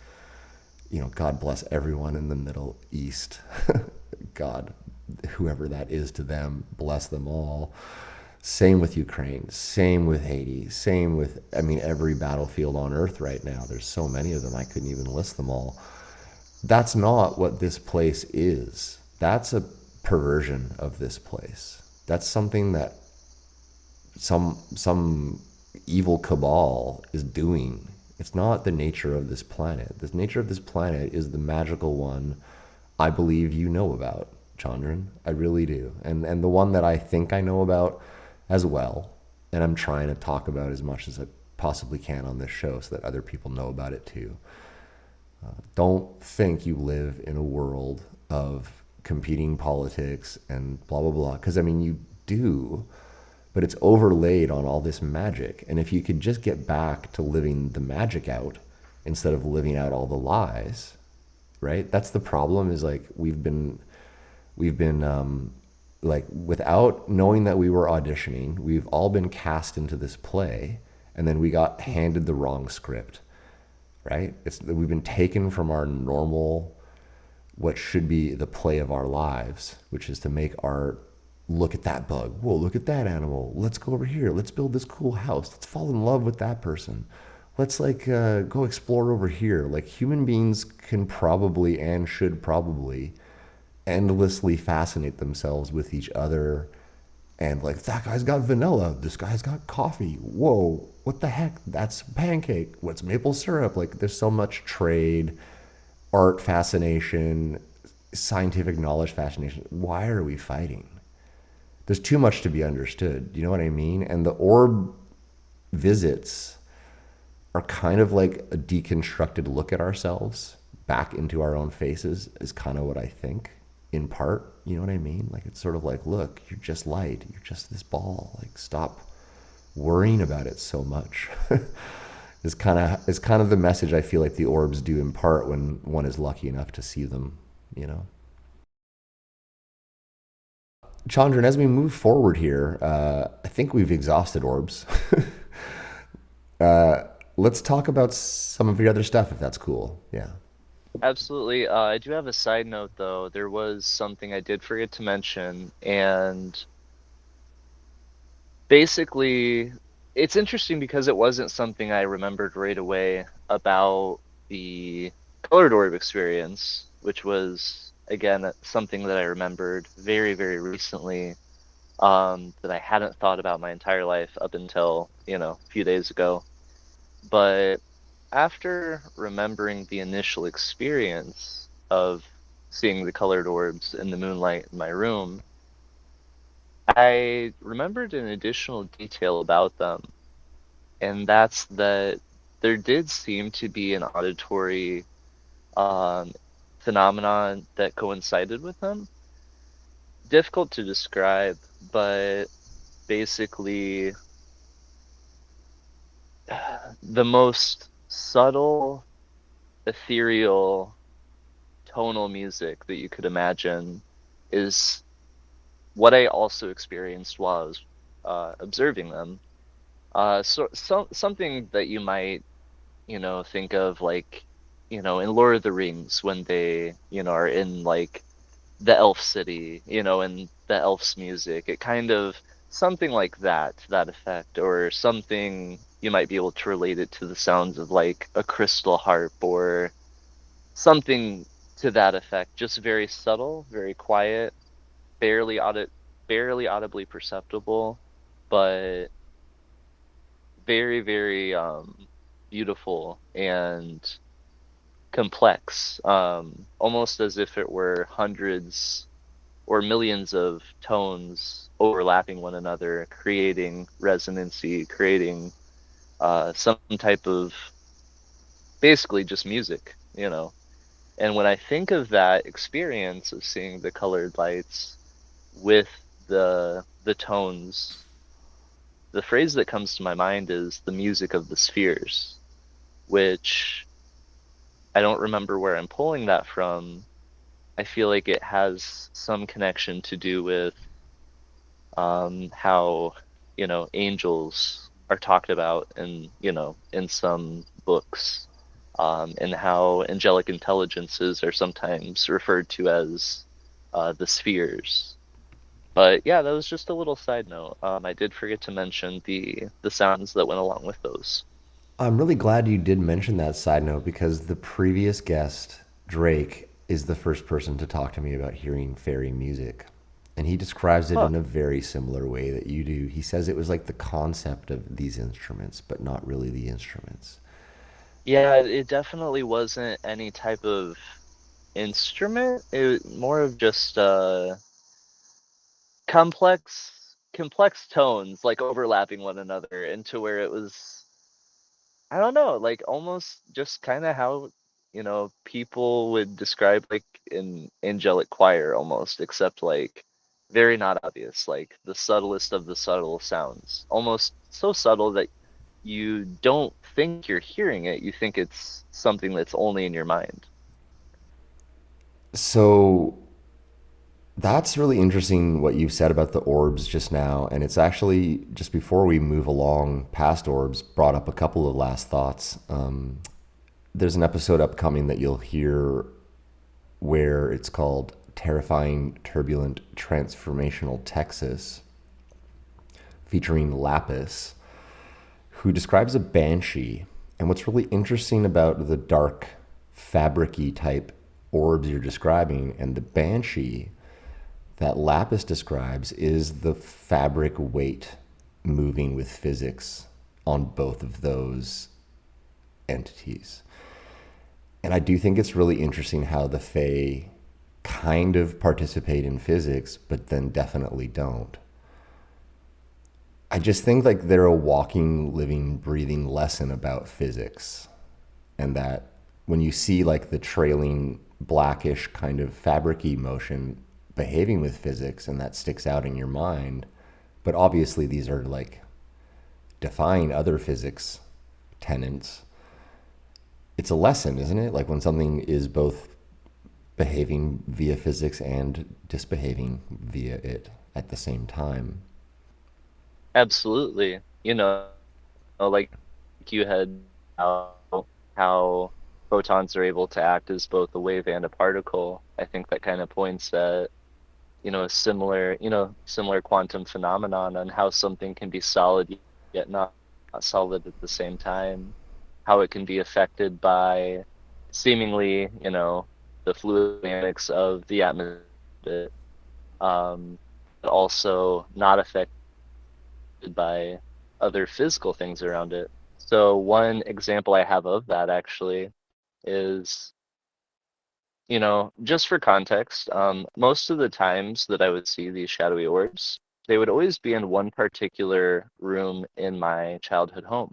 God bless everyone in the Middle East. God, whoever that is to them, bless them all. Same with Ukraine, same with Haiti, same with, every battlefield on earth right now. There's so many of them, I couldn't even list them all. That's not what this place is. That's a perversion of this place. That's something that some evil cabal is doing. It's not the nature of this planet. The nature of this planet is the magical one I believe you know about, Chandran. I really do. And the one that I think I know about as well. And I'm trying to talk about as much as I possibly can on this show so that other people know about it too. Don't think you live in a world of competing politics and blah, blah, blah. Because, you do, but it's overlaid on all this magic. And if you could just get back to living the magic out instead of living out all the lies, right? That's the problem, is like we've been like, without knowing that we were auditioning, we've all been cast into this play, and then we got handed the wrong script, right? We've been taken from our normal, what should be the play of our lives, which is to make art. Look at that bug. Whoa, look at that animal. Let's go over here. Let's build this cool house. Let's fall in love with that person. Let's go explore over here. Like, human beings can probably and should probably endlessly fascinate themselves with each other. And like, that guy's got vanilla. This guy's got coffee. Whoa, what the heck? That's pancake. What's maple syrup? Like, there's so much trade, art fascination, scientific knowledge fascination. Why are we fighting? There's too much to be understood. You know what I mean? And the orb visits are kind of like a deconstructed look at ourselves back into our own faces, is kind of what I think, in part. You know what I mean? Like, it's sort of like, look, you're just light. You're just this ball. Like, stop worrying about it so much. Is kind of the message I feel like the orbs do impart when one is lucky enough to see them, Chandran, as we move forward here, I think we've exhausted orbs. Let's talk about some of your other stuff, if that's cool. Yeah. Absolutely. I do have a side note, though. There was something I did forget to mention, and basically, it's interesting because it wasn't something I remembered right away about the colored orb experience, which was, again, something that I remembered very, very recently, that I hadn't thought about my entire life up until, a few days ago. But after remembering the initial experience of seeing the colored orbs in the moonlight in my room, I remembered an additional detail about them, and that's that there did seem to be an auditory um, phenomenon that coincided with them. Difficult to describe, but basically the most subtle, ethereal, tonal music that you could imagine is what I also experienced while I was observing them. Something that you might, think of, like, in Lord of the Rings, when they, are in like the elf city, and the elf's music. It kind of something like that, to that effect, or something you might be able to relate it to the sounds of like a crystal harp or something to that effect. Just very subtle, very quiet, barely barely audibly perceptible, but very, very beautiful and complex, almost as if it were hundreds or millions of tones overlapping one another, creating resonancy, creating some type of basically just music. And when I think of that experience of seeing the colored lights with the tones, the phrase that comes to my mind is the music of the spheres, which I don't remember where I'm pulling that from. I feel like it has some connection to do with how, angels are talked about in some books, and how angelic intelligences are sometimes referred to as the spheres. But yeah, that was just a little side note. I did forget to mention the sounds that went along with those. I'm really glad you did mention that side note because the previous guest, Drake, is the first person to talk to me about hearing fairy music. And he describes it Huh. in a very similar way that you do. He says it was like the concept of these instruments, but not really the instruments. Yeah, it definitely wasn't any type of instrument. It was more of just complex tones like overlapping one another into where it was, I don't know, like almost just kind of how, people would describe like an angelic choir almost, except like very not obvious, like the subtlest of the subtle sounds. Almost so subtle that you don't think you're hearing it, you think it's something that's only in your mind. So that's really interesting what you've said about the orbs just now. And it's actually, just before we move along past orbs, brought up a couple of last thoughts. There's an episode upcoming that you'll hear where it's called Terrifying, Turbulent, Transformational Texas, featuring Lapis, who describes a banshee. And what's really interesting about the dark, fabric-y type orbs you're describing and the banshee that Lapis describes is the fabric weight moving with physics on both of those entities. And I do think it's really interesting how the Fae kind of participate in physics, but then definitely don't. I just think like they're a walking, living, breathing lesson about physics. And that when you see like the trailing blackish kind of fabric-y motion behaving with physics and that sticks out in your mind, but obviously these are like defying other physics tenets. It's a lesson, isn't it? Like when something is both behaving via physics and disbehaving via it at the same time. Absolutely. Like you had how photons are able to act as both a wave and a particle. I think that kind of points at, a similar quantum phenomenon on how something can be solid yet not solid at the same time, how it can be affected by seemingly, the fluid dynamics of the atmosphere, but also not affected by other physical things around it. So one example I have of that actually is, just for context, most of the times that I would see these shadowy orbs, they would always be in one particular room in my childhood home.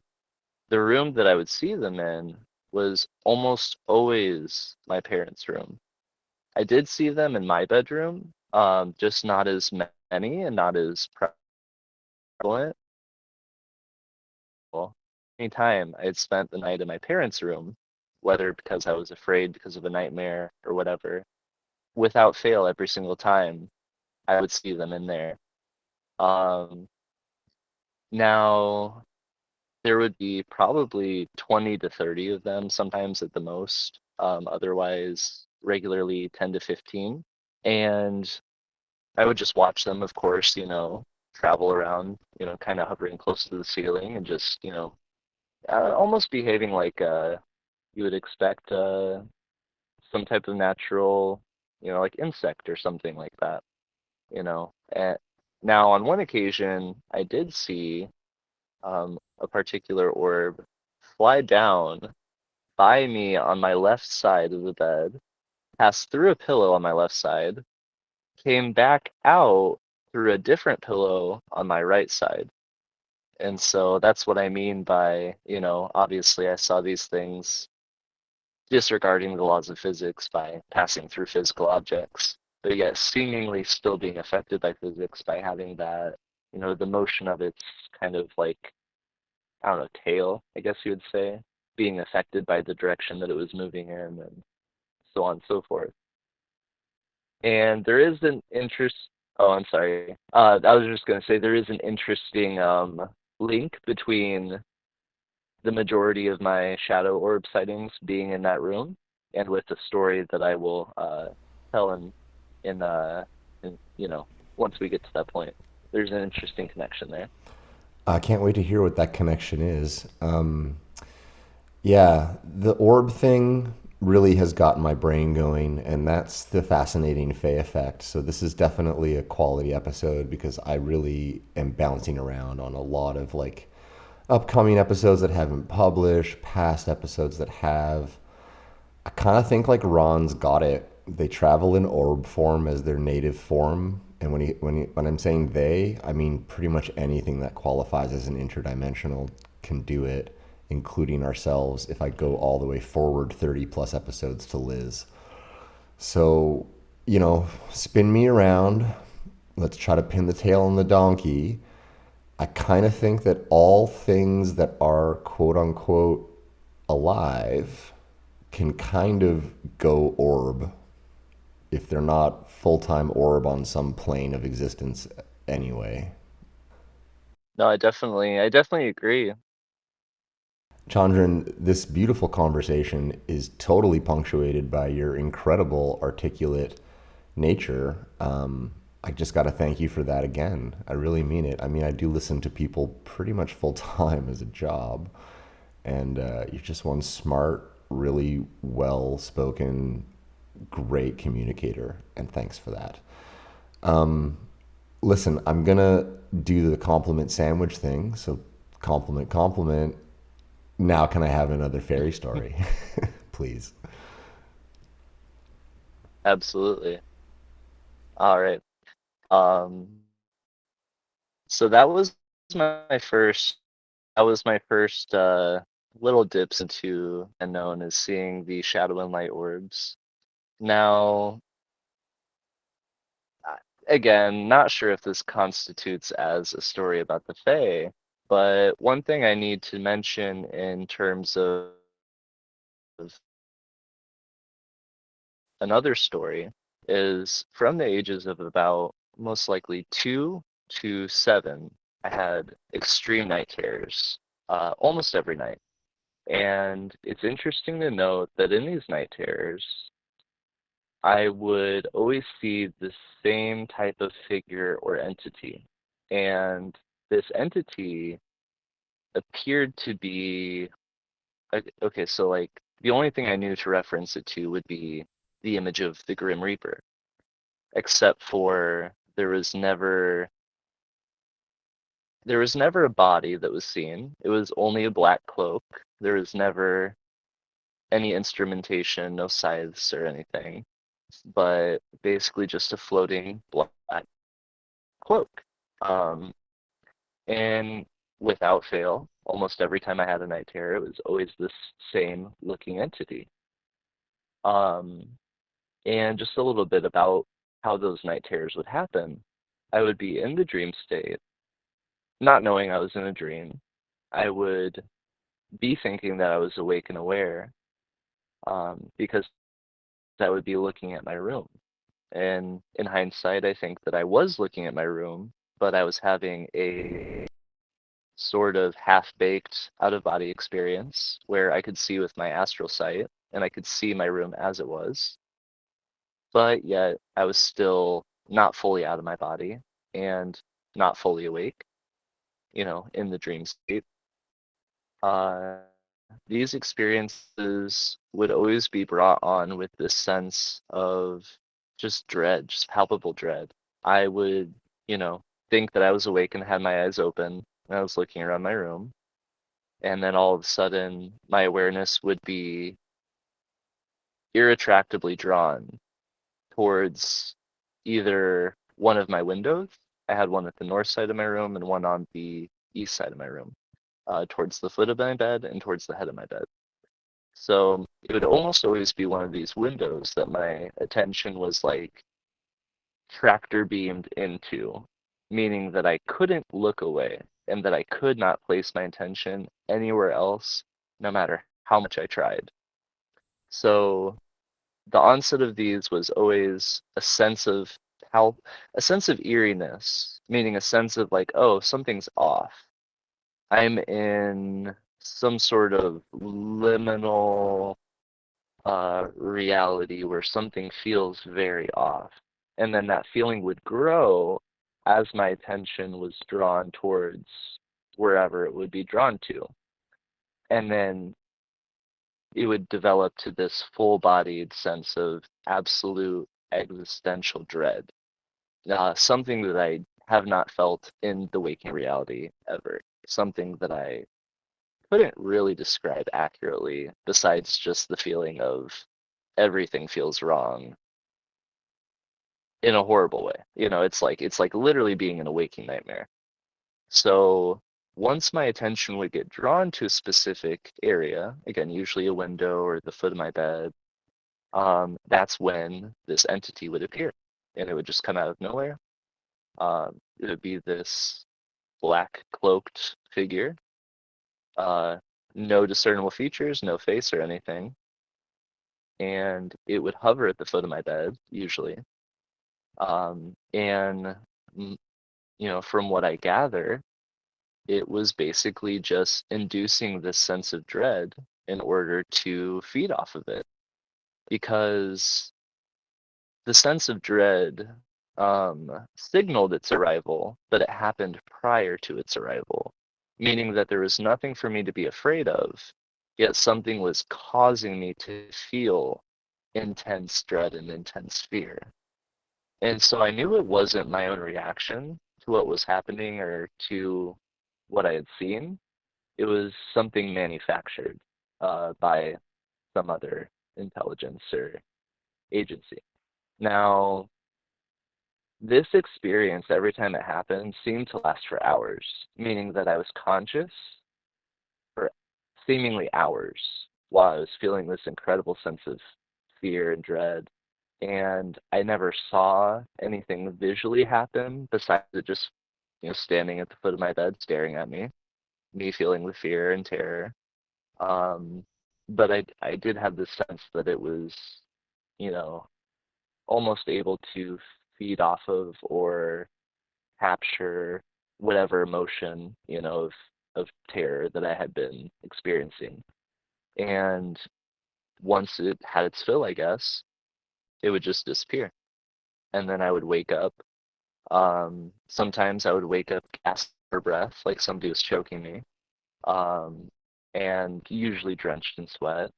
The room that I would see them in was almost always my parents' room. I did see them in my bedroom, just not as many and not as prevalent. Anytime I had spent the night in my parents' room, whether because I was afraid because of a nightmare or whatever, without fail, every single time I would see them in there. Um, Now, there would be probably 20 to 30 of them, sometimes at the most, otherwise, regularly 10 to 15. And I would just watch them, of course, travel around, kind of hovering close to the ceiling and just, almost behaving like you would expect some type of natural, like insect or something like that, And now, on one occasion, I did see a particular orb fly down by me on my left side of the bed, passed through a pillow on my left side, came back out through a different pillow on my right side. And so that's what I mean by, obviously I saw these things disregarding the laws of physics by passing through physical objects, but yet seemingly still being affected by physics by having that, the motion of its kind of like, I don't know, tail, I guess you would say. being affected by the direction that it was moving in, and so on and so forth. And there is an interest. Oh, I'm sorry. I was just going to say there is an interesting link between the majority of my shadow orb sightings being in that room, and with the story that I will tell in once we get to that point. There's an interesting connection there. I can't wait to hear what that connection is. Yeah, the orb thing really has gotten my brain going, and that's the Fascinating Fae effect. So this is definitely a quality episode because I really am bouncing around on a lot of like upcoming episodes that haven't published, past episodes that have. I kind of think like Ron's got it. They travel in orb form as their native form, and when I'm saying they, I mean pretty much anything that qualifies as an interdimensional can do it, including ourselves. If I go all the way forward 30 plus episodes to Liz, so spin me around. Let's try to pin the tail on the donkey. I kind of think that all things that are quote unquote alive can kind of go orb if they're not full-time orb on some plane of existence anyway. No, I definitely agree. Chandran, this beautiful conversation is totally punctuated by your incredible articulate nature. I just got to thank you for that again. I really mean it. I mean, I do listen to people pretty much full time as a job, and you're just one smart, really well spoken, great communicator, and thanks for that. Listen, I'm gonna do the compliment sandwich thing. So, compliment, compliment. Now, can I have another fairy story, please? Absolutely. All right. Um, so my first. That was my first little dips into unknown, is seeing the shadow and light orbs. Now, again, not sure if this constitutes as a story about the Fae, but one thing I need to mention in terms of another story is from the ages of about most likely 2 to 7, I had extreme night terrors almost every night. And it's interesting to note that in these night terrors, I would always see the same type of figure or entity. And this entity appeared to be okay, so like the only thing I knew to reference it to would be the image of the Grim Reaper, except for there was never a body that was seen. It was only a black cloak. There was never any instrumentation, no scythes or anything, but basically just a floating black cloak. And without fail, almost every time I had a night terror, it was always this same looking entity. Um, and just a little bit about how those night terrors would happen. I would be in the dream state, not knowing I was in a dream. I would be thinking that I was awake and aware, because I would be looking at my room. And in hindsight, I think that I was looking at my room, but I was having a sort of half-baked out-of-body experience where I could see with my astral sight and I could see my room as it was, but yet I was still not fully out of my body and not fully awake, in the dream state. Uh, these experiences would always be brought on with this sense of just dread, just palpable dread. I would, think that I was awake and had my eyes open and I was looking around my room. And then all of a sudden, my awareness would be irretractably drawn towards either one of my windows. I had one at the north side of my room and one on the east side of my room, towards the foot of my bed and towards the head of my bed. So it would almost always be one of these windows that my attention was like tractor beamed into, meaning that I couldn't look away and that I could not place my attention anywhere else, no matter how much I tried. So the onset of these was always a sense of eeriness, meaning a sense of like, oh, something's off. I'm in some sort of liminal reality where something feels very off. And then that feeling would grow as my attention was drawn towards wherever it would be drawn to. And then it would develop to this full bodied sense of absolute existential dread, something that I have not felt in the waking reality ever, something that I couldn't really describe accurately besides just the feeling of everything feels wrong in a horrible way. It's like literally being in a waking nightmare. So once my attention would get drawn to a specific area, again, usually a window or the foot of my bed, that's when this entity would appear, and it would just come out of nowhere. It would be this black cloaked figure, no discernible features, no face or anything, and it would hover at the foot of my bed usually. And from what I gather, it was basically just inducing this sense of dread in order to feed off of it, because the sense of dread signaled its arrival, but it happened prior to its arrival, meaning that there was nothing for me to be afraid of, yet something was causing me to feel intense dread and intense fear. And so I knew it wasn't my own reaction to what was happening or to what I had seen. It was something manufactured by some other intelligence or agency. Now, this experience, every time it happened, seemed to last for hours, meaning that I was conscious for seemingly hours while I was feeling this incredible sense of fear and dread. And I never saw anything visually happen besides it just, standing at the foot of my bed staring at me feeling the fear and terror. But I did have this sense that it was, you know, almost able to feed off of or capture whatever emotion, of terror that I had been experiencing. And once it had its fill, I guess, it would just disappear. And then I would wake up. Sometimes I would wake up gasping for breath, like somebody was choking me, um, and usually drenched in sweat.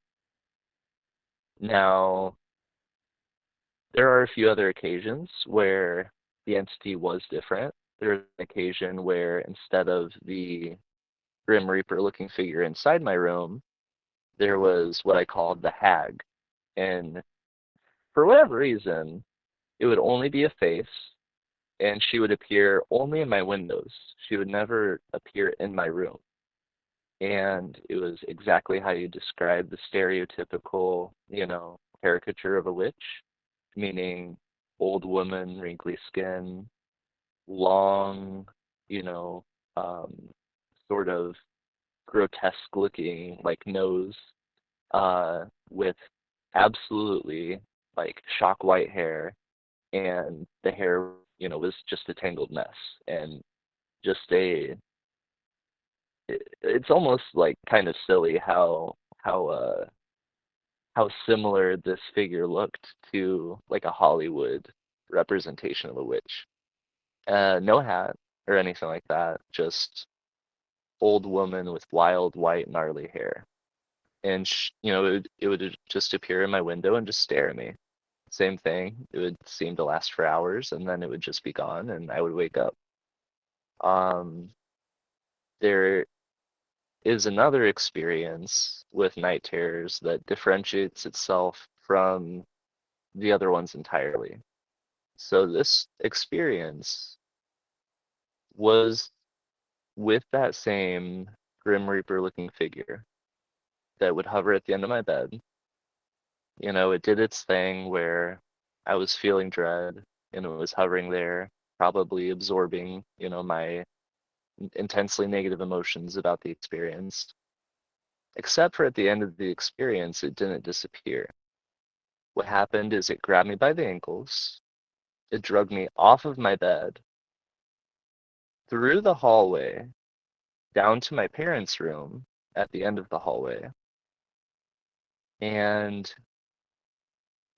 Now, there are a few other occasions where the entity was different. There's an occasion where instead of the Grim Reaper looking figure inside my room, there was what I called the hag. And for whatever reason, it would only be a face, and she would appear only in my windows. She would never appear in my room. And it was exactly how you describe the stereotypical, caricature of a witch, meaning old woman, wrinkly skin, long, you know, um, sort of grotesque looking like nose, with absolutely like shock white hair, and the hair, was just a tangled mess, and just it's almost like kind of silly how similar this figure looked to like a Hollywood representation of a witch. No hat or anything like that, just old woman with wild white gnarly hair. And it would just appear in my window and just stare at me. Same thing. It would seem to last for hours, and then it would just be gone, and I would wake up. Um, there is another experience with night terrors that differentiates itself from the other ones entirely. So this experience was with that same Grim Reaper looking figure that would hover at the end of my bed. It did its thing where I was feeling dread, and it was hovering there, probably absorbing, my intensely negative emotions about the experience. Except for at the end of the experience, it didn't disappear. What happened is it grabbed me by the ankles, it dragged me off of my bed, through the hallway, down to my parents' room at the end of the hallway. And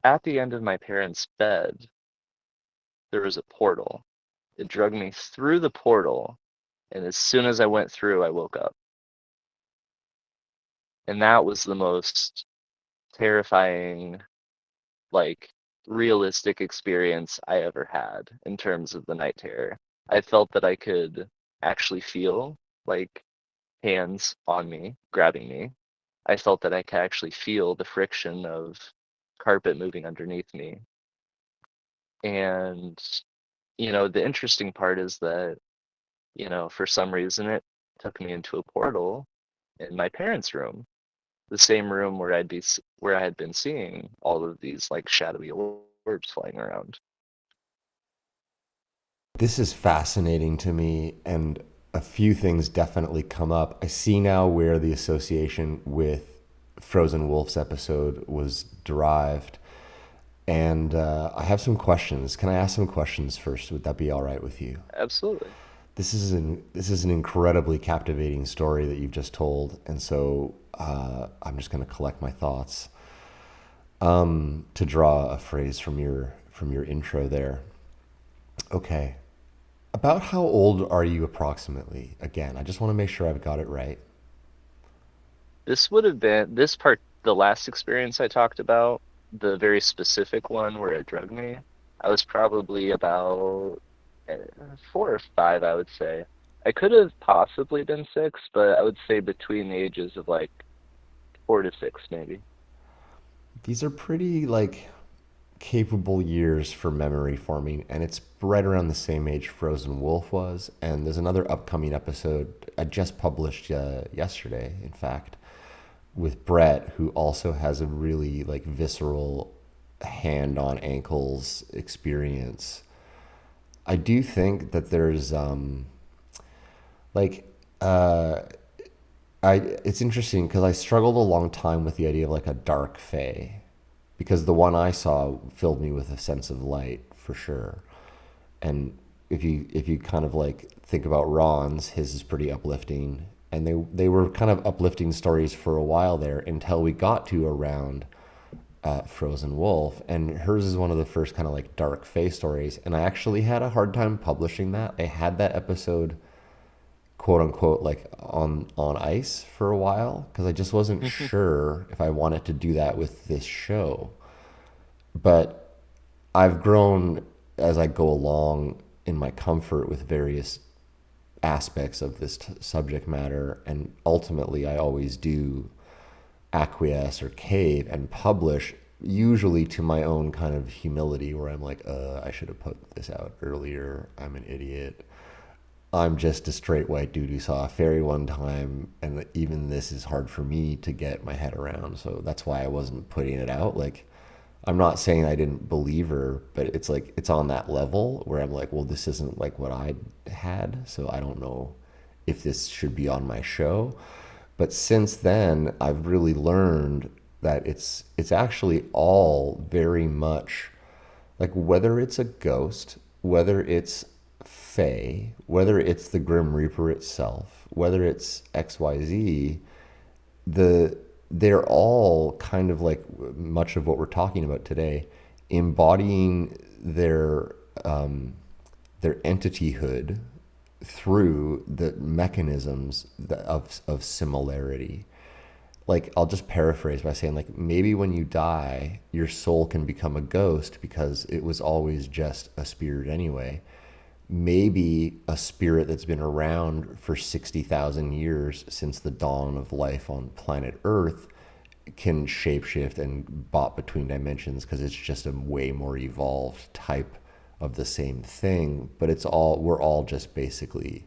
at the end of my parents' bed, there was a portal. It dragged me through the portal, and as soon as I went through, I woke up. And that was the most terrifying, like, realistic experience I ever had in terms of the night terror. I felt that I could actually feel, like, hands on me, grabbing me. I felt that I could actually feel the friction of carpet moving underneath me. And, the interesting part is that, for some reason it took me into a portal in my parents' room, the same room where where I had been seeing all of these like shadowy orbs flying around. This is fascinating to me, and a few things definitely come up. I see now where the association with Frozen Wolf's episode was derived, and I have some questions. Can I ask some questions first? Would that be all right with you? Absolutely. This is an incredibly captivating story that you've just told, and so I'm just going to collect my thoughts. To draw a phrase from your intro there. Okay. About how old are you approximately? Again, I just want to make sure I've got it right. This would have been this part, the last experience I talked about, the very specific one where it drugged me. I was probably about 4 or 5, I would say. I could have possibly been 6, but I would say between the ages of like 4 to 6, maybe. These are pretty like capable years for memory forming, and it's right around the same age Frozen Wolf was. And there's another upcoming episode I just published yesterday, in fact, with Brett, who also has a really like visceral hand on ankles experience. I do think that there's like it's interesting because I struggled a long time with the idea of like a dark fae, because the one I saw filled me with a sense of light for sure. And if you kind of like think about Ron's, his is pretty uplifting, and they were kind of uplifting stories for a while there until we got to around Frozen Wolf, and hers is one of the first kind of like dark fae stories, and I actually had a hard time publishing that. I had that episode quote unquote like on ice for a while because I just wasn't sure if I wanted to do that with this show. But I've grown as I go along in my comfort with various aspects of this subject matter, and ultimately I always do acquiesce or cave and publish, usually to my own kind of humility, where I'm like, I should have put this out earlier, I'm an idiot. I'm just a straight white dude who saw a fairy one time, and even this is hard for me to get my head around. So that's why I wasn't putting it out. Like, I'm not saying I didn't believe her, but it's like it's on that level where I'm like, well, this isn't like what I had, so I don't know if this should be on my show. But since then, I've really learned that it's actually all very much like, whether it's a ghost, whether it's Fae, whether it's the Grim Reaper itself, whether it's XYZ, they're all kind of like much of what we're talking about today, embodying their entityhood through the mechanisms of similarity. Like, I'll just paraphrase by saying, like, maybe when you die, your soul can become a ghost because it was always just a spirit anyway. Maybe a spirit that's been around for 60,000 years since the dawn of life on planet Earth can shapeshift and bop between dimensions because it's just a way more evolved type of the same thing. But we're all just basically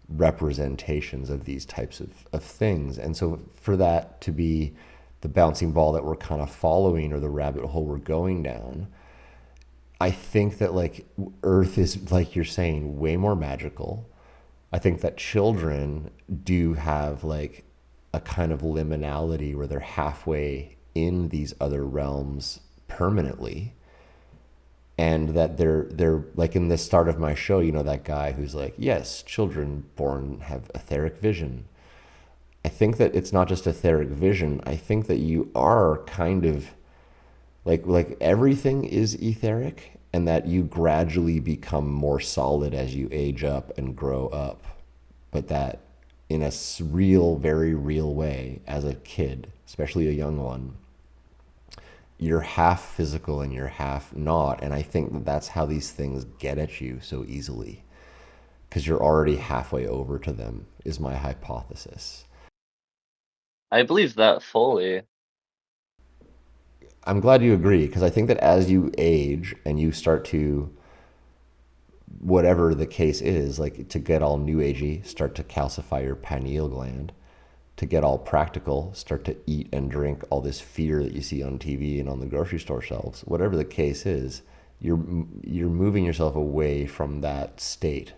representations of these types of things. And so for that to be the bouncing ball that we're kind of following, or the rabbit hole we're going down, I think that like Earth is, like you're saying, way more magical. I think that children do have like a kind of liminality where they're halfway in these other realms permanently, and that they're like in the start of my show, you know, that guy who's like, yes, children born have etheric vision. I think that it's not just etheric vision. I think that you are kind of like everything is etheric, and that you gradually become more solid as you age up and grow up, but that in a real, very real way, as a kid, especially a young one, you're half physical and you're half not. And I think that that's how these things get at you so easily, because you're already halfway over to them, is my hypothesis. I believe that fully. I'm glad you agree, because I think that as you age and you start to, whatever the case is, like to get all new agey, start to calcify your pineal gland, to get all practical, start to eat and drink all this fear that you see on TV and on the grocery store shelves. Whatever the case is, you're moving yourself away from that state,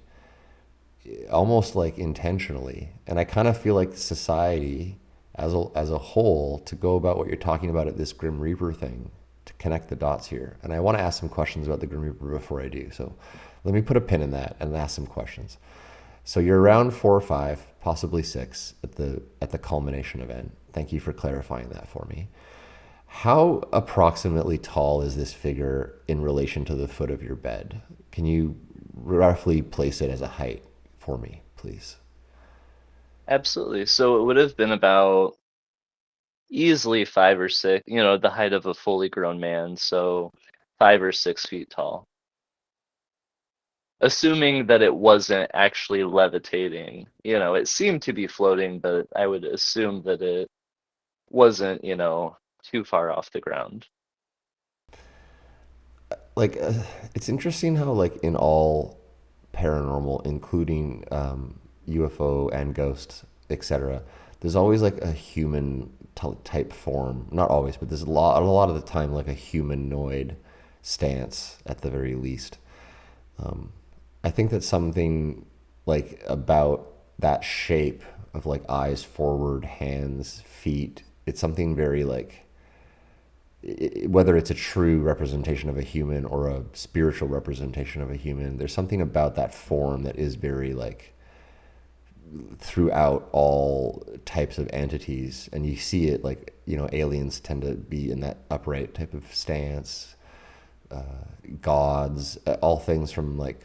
almost like intentionally. And I kind of feel like society as a whole, to go about what you're talking about at this Grim Reaper thing, to connect the dots here. And I want to ask some questions about the Grim Reaper before I do. So let me put a pin in that and ask some questions. So you're around 4 or 5, possibly 6 at the culmination event. Thank you for clarifying that for me. How approximately tall is this figure in relation to the foot of your bed? Can you roughly place it as a height for me, please? Absolutely. So it would have been about easily 5 or 6, you know, the height of a fully grown man, so 5 or 6 feet tall. Assuming that it wasn't actually levitating. You know, it seemed to be floating, but I would assume that it wasn't, you know, too far off the ground. Like, it's interesting how, like, in all paranormal, including UFO and ghosts, etc., there's always like a human type form. Not always, but there's a lot of the time like a humanoid stance at the very least. I think that something like about that shape of like eyes forward, hands, feet, it's something very like, whether it's a true representation of a human or a spiritual representation of a human, there's something about that form that is very like throughout all types of entities. And you see it like, you know, aliens tend to be in that upright type of stance, gods, all things from like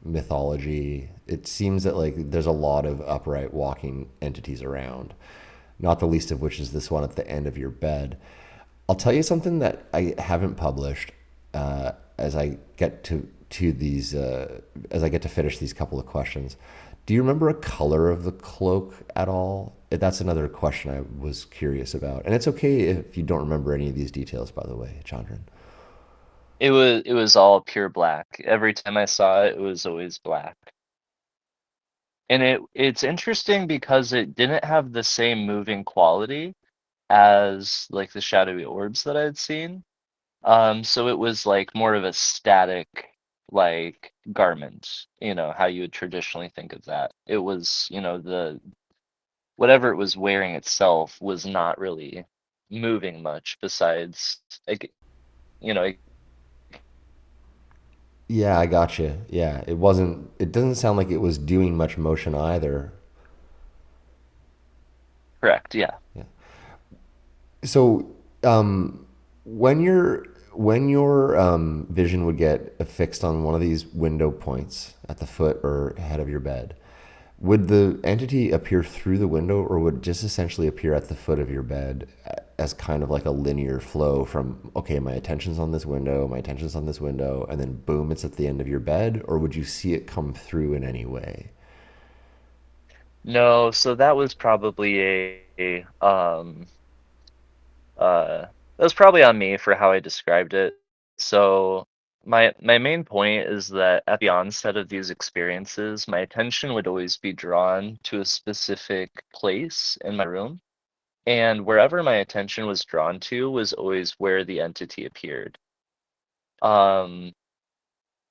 mythology. It seems that like there's a lot of upright walking entities around, not the least of which is this one at the end of your bed. I'll tell you something that I haven't published as I get to these as I get to finish these couple of questions. Do you remember a color of the cloak at all? That's another question I was curious about, and it's okay if you don't remember any of these details. By the way, Chandran. It was all pure black. Every time I saw it, it was always black. And it's interesting because it didn't have the same moving quality as like the shadowy orbs that I had seen. So it was like more of a static like garment, you know, how you would traditionally think of that. It was, you know, the whatever it was wearing itself was not really moving much besides like, you know, Yeah, I got you. Yeah, it wasn't. It doesn't sound like it was doing much motion either. correct, yeah. Yeah. So, when your vision would get affixed on one of these window points at the foot or head of your bed, would the entity appear through the window, or would it just essentially appear at the foot of your bed as kind of like a linear flow from, okay, my attention's on this window, my attention's on this window, and then boom, it's at the end of your bed? Or would you see it come through in any way? No, so that was probably that was probably on me for how I described it. So my main point is that at the onset of these experiences, my attention would always be drawn to a specific place in my room, and wherever my attention was drawn to was always where the entity appeared. Um,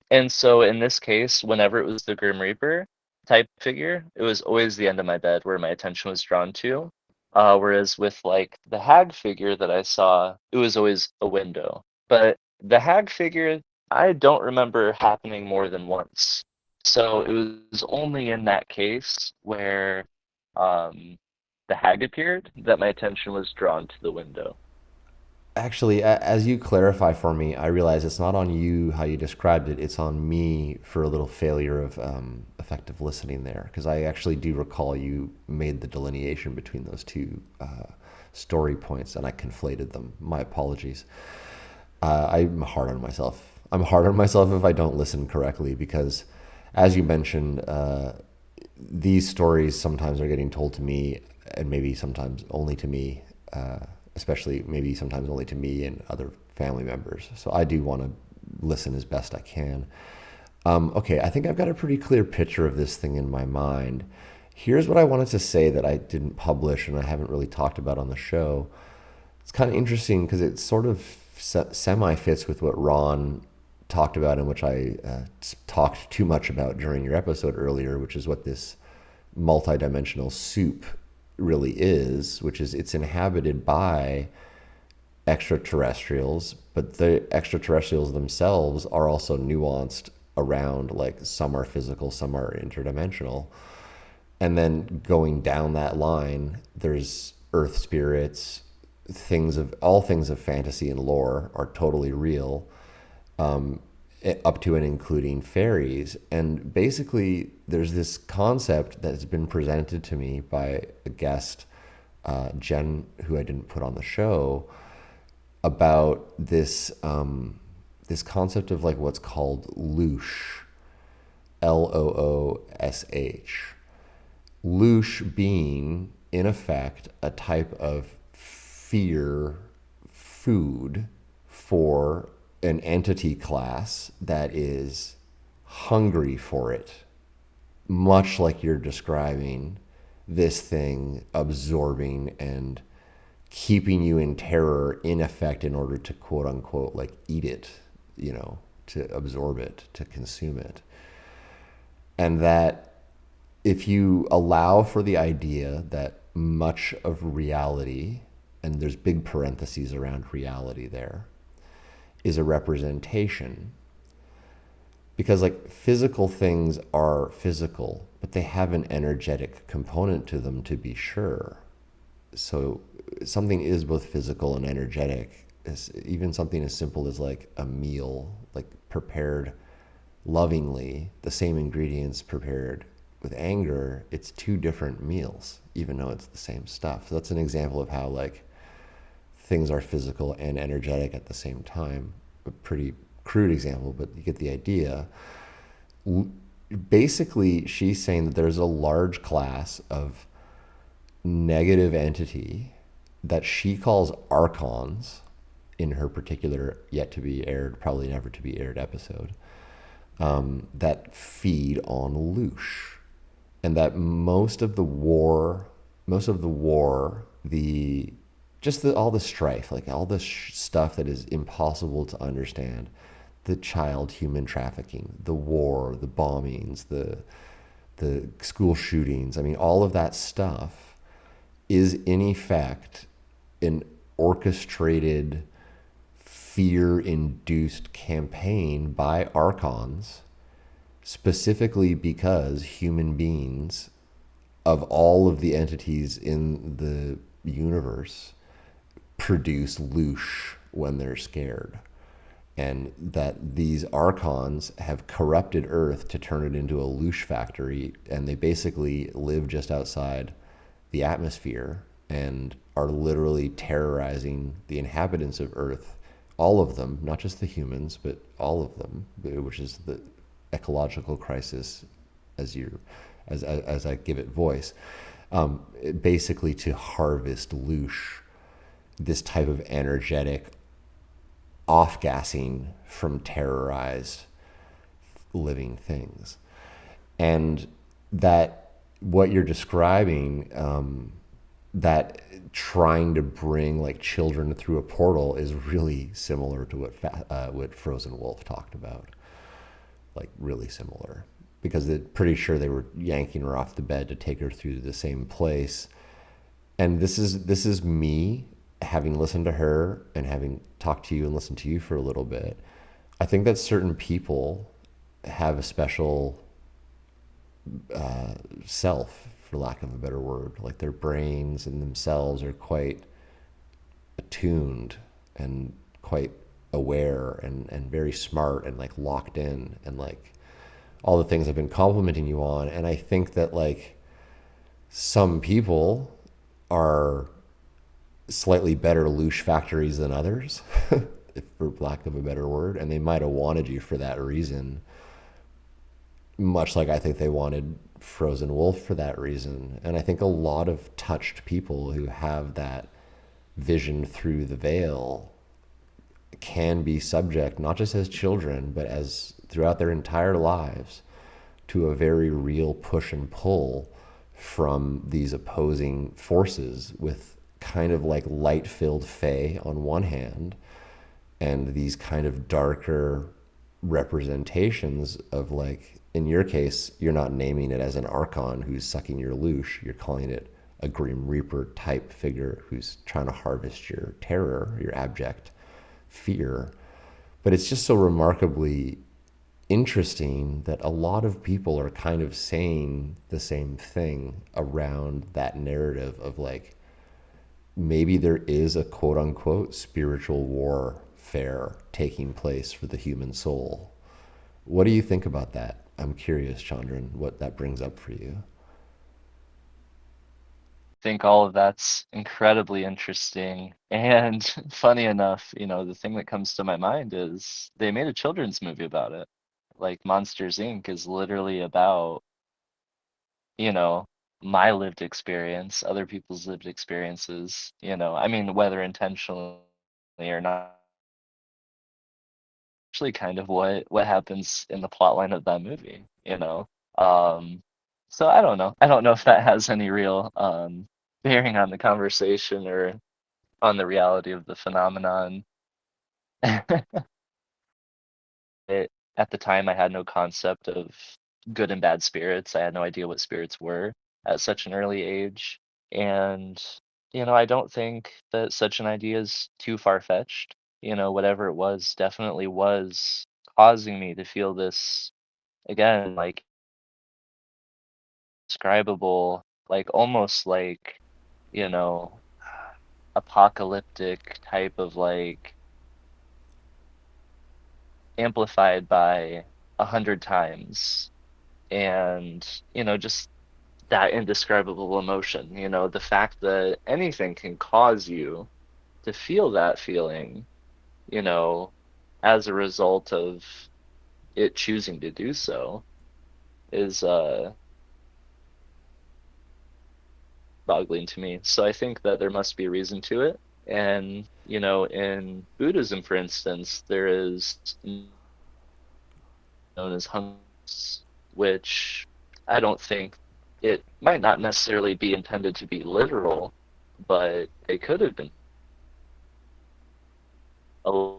and so in this case, whenever it was the Grim Reaper type figure, it was always the end of my bed where my attention was drawn to. Whereas with like the hag figure that I saw, it was always a window. But the hag figure, I don't remember happening more than once. So it was only in that case where um, the hag appeared that my attention was drawn to the window. Actually, as you clarify for me, I realize it's not on you how you described it. It's on me for a little failure of effective listening there, because I actually do recall you made the delineation between those two story points, and I conflated them. My apologies. I'm hard on myself. I'm hard on myself if I don't listen correctly, because, as you mentioned, these stories sometimes are getting told to me, and maybe sometimes only to me. Especially maybe sometimes only to me and other family members. So I do want to listen as best I can. Okay, I think I've got a pretty clear picture of this thing in my mind. Here's what I wanted to say that I didn't publish and I haven't really talked about on the show. It's kind of interesting because it sort of semi fits with what Ron talked about, and which I talked too much about during your episode earlier, which is what this multidimensional soup really is, which is it's inhabited by extraterrestrials, but the extraterrestrials themselves are also nuanced around, like some are physical, some are interdimensional. And then going down that line, there's earth spirits, all things of fantasy and lore are totally real, up to and including fairies. And basically, there's this concept that has been presented to me by a guest, Jen, who I didn't put on the show, about this this concept of like what's called loosh, Loosh. Loosh being, in effect, a type of fear food for an entity class that is hungry for it, much like you're describing this thing absorbing and keeping you in terror, in effect, in order to quote unquote like eat it, to absorb it, to consume it. And that if you allow for the idea that much of reality, and there's big parentheses around reality there, is a representation, because like physical things are physical, but they have an energetic component to them, to be sure. So something is both physical and energetic. Even something as simple as like a meal, like prepared lovingly, the same ingredients prepared with anger, it's two different meals, even though it's the same stuff. So that's an example of how like things are physical and energetic at the same time. A pretty crude example, but you get the idea. Basically, she's saying that there's a large class of negative entity that she calls archons in her particular yet to be aired, probably never to be aired episode, that feed on loosh. And that most of the war, all the strife, like all the stuff that is impossible to understand, the child human trafficking, the war, the bombings, the school shootings, I mean, all of that stuff is in effect an orchestrated, fear-induced campaign by archons, specifically because human beings, of all of the entities in the universe, produce loosh when they're scared. And that these archons have corrupted Earth to turn it into a loosh factory, and they basically live just outside the atmosphere and are literally terrorizing the inhabitants of Earth, all of them, not just the humans, but all of them, which is the ecological crisis, as I give it voice, basically to harvest loosh, this type of energetic off-gassing from terrorized living things. And that what you're describing, that trying to bring like children through a portal, is really similar to what Frozen Wolf talked about. Like really similar, because they're pretty sure they were yanking her off the bed to take her through the same place. And this is me having listened to her and having talked to you and listened to you for a little bit. I think that certain people have a special self, for lack of a better word. Like their brains and themselves are quite attuned and quite aware and very smart and like locked in and like all the things I've been complimenting you on. And I think that like some people are slightly better louche factories than others, if for lack of a better word, and they might have wanted you for that reason, much like I think they wanted Frozen Wolf for that reason. And I think a lot of touched people who have that vision through the veil can be subject, not just as children, but as throughout their entire lives, to a very real push and pull from these opposing forces, with kind of like light-filled fae on one hand and these kind of darker representations of, like, in your case, you're not naming it as an archon who's sucking your loosh, you're calling it a grim reaper type figure who's trying to harvest your terror, your abject fear. But it's just so remarkably interesting that a lot of people are kind of saying the same thing around that narrative of like, maybe there is a quote unquote spiritual warfare taking place for the human soul. What do you think about that? I'm curious, Chandran, what that brings up for you. I think all of that's incredibly interesting. And funny enough, the thing that comes to my mind is they made a children's movie about it. Like Monsters Inc. is literally about, you know, my lived experience, other people's lived experiences, I mean, whether intentionally or not, actually kind of what happens in the plot line of that movie. Um, so I don't know. I don't know if that has any real bearing on the conversation or on the reality of the phenomenon. It, at the time, I had no concept of good and bad spirits. I had no idea what spirits were at such an early age. And, I don't think that such an idea is too far-fetched. Whatever it was definitely was causing me to feel this, again, like, describable, like almost like, you know, apocalyptic type of like amplified by 100 times. And, just that indescribable emotion, the fact that anything can cause you to feel that feeling, you know, as a result of it choosing to do so is boggling to me. So I think that there must be a reason to it. And, in Buddhism, for instance, there is known as hungus, which I don't think it might not necessarily be intended to be literal, but it could have been a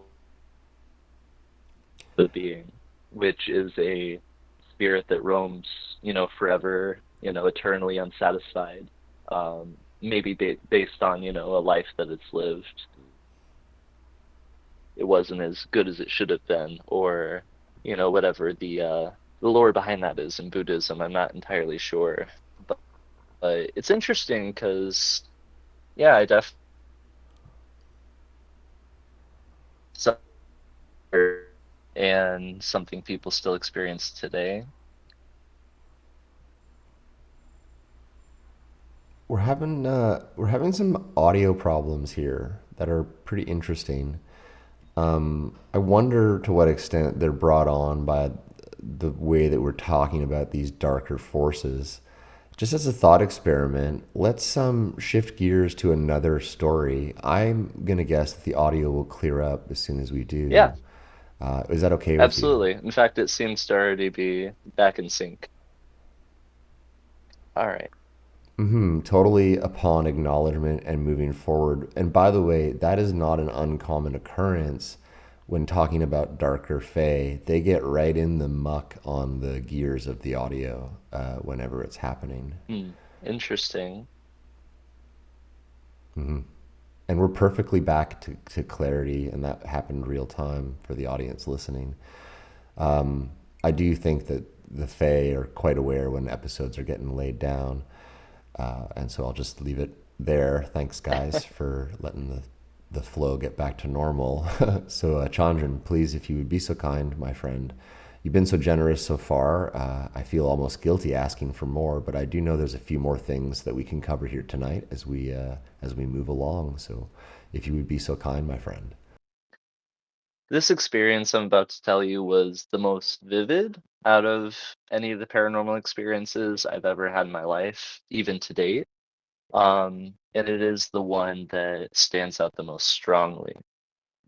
being, which is a spirit that roams, forever, eternally unsatisfied, maybe based on, a life that it's lived. It wasn't as good as it should have been, or, whatever the lore behind that is in Buddhism. I'm not entirely sure, but it's interesting because, yeah, I definitely and something people still experience today. We're having some audio problems here that are pretty interesting. I wonder to what extent they're brought on by the way that we're talking about these darker forces. Just as a thought experiment, let's shift gears to another story. I'm gonna guess that the audio will clear up as soon as we do. Yeah, Is that okay with you? absolutely. In fact, it seems to already be back in sync. All right. Totally upon acknowledgement and moving forward. And by the way, that is not an uncommon occurrence when talking about darker fae. They get right in the muck on the gears of the audio whenever it's happening. Interesting. And we're perfectly back to clarity, and that happened real time for the audience listening. I do think that the Fae are quite aware when episodes are getting laid down. And so I'll just leave it there. Thanks, guys, for letting the flow get back to normal. So, Chandran, please, if you would be so kind, my friend. You've been so generous so far. I feel almost guilty asking for more, but I do know there's a few more things that we can cover here tonight as we move along. So, if you would be so kind, my friend. This experience I'm about to tell you was the most vivid out of any of the paranormal experiences I've ever had in my life, even to date. And it is the one that stands out the most strongly.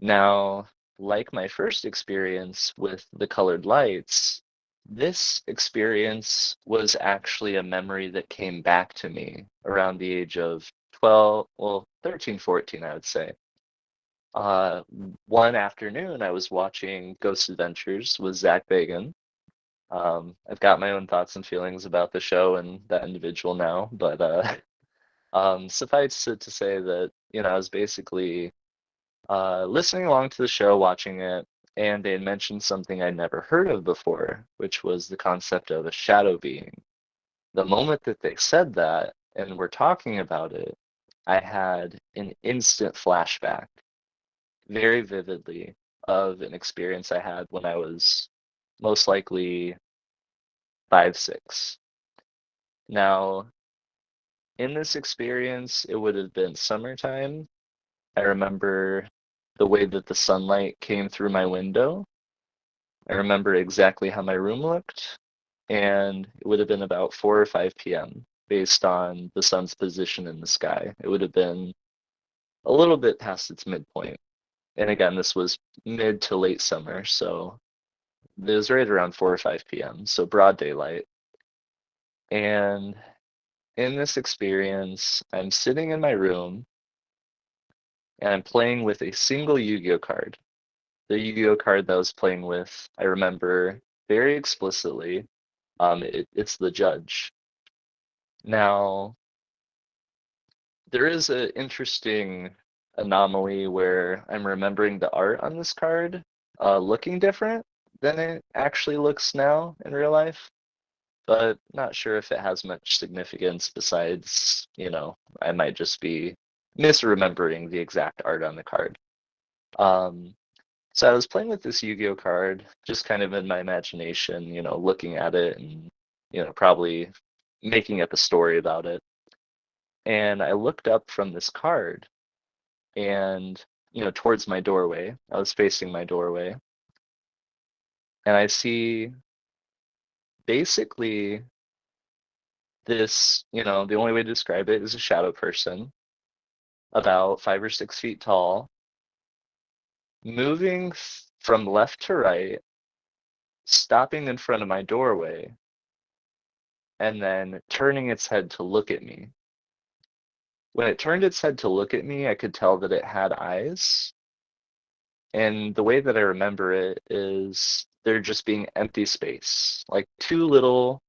Now, like my first experience with the colored lights, this experience was actually a memory that came back to me around the age of 12, well, 13, 14, I would say. Uh, One afternoon, I was watching Ghost Adventures with Zach Bagan. I've got my own thoughts and feelings about the show and that individual now, but suffice it to say that, I was basically listening along to the show, watching it, and they had mentioned something I'd never heard of before, which was the concept of a shadow being. The moment that they said that and were talking about it, I had an instant flashback, very vividly, of an experience I had when I was most likely 5, 6. Now, in this experience, it would have been summertime. I remember the way that the sunlight came through my window. I remember exactly how my room looked, and it would have been about 4 or 5 p.m. based on the sun's position in the sky. It would have been a little bit past its midpoint. And again, this was mid to late summer, so it was right around 4 or 5 p.m., so broad daylight. And in this experience, I'm sitting in my room and I'm playing with a single Yu-Gi-Oh card. The Yu-Gi-Oh card that I was playing with, I remember very explicitly. It's the Judge. Now, there is an interesting anomaly where I'm remembering the art on this card looking different than it actually looks now in real life, but not sure if it has much significance besides, I might just be misremembering the exact art on the card. Um, So I was playing with this Yu-Gi-Oh card, just kind of in my imagination, looking at it and, probably making up a story about it. And I looked up from this card and, towards my doorway. I was facing my doorway. And I see basically this, the only way to describe it is a shadow person, about 5 or 6 feet tall, moving from left to right, stopping in front of my doorway and then turning its head to look at me. When it turned its head to look at me, I could tell that it had eyes. And the way that I remember it is there just being empty space, like two little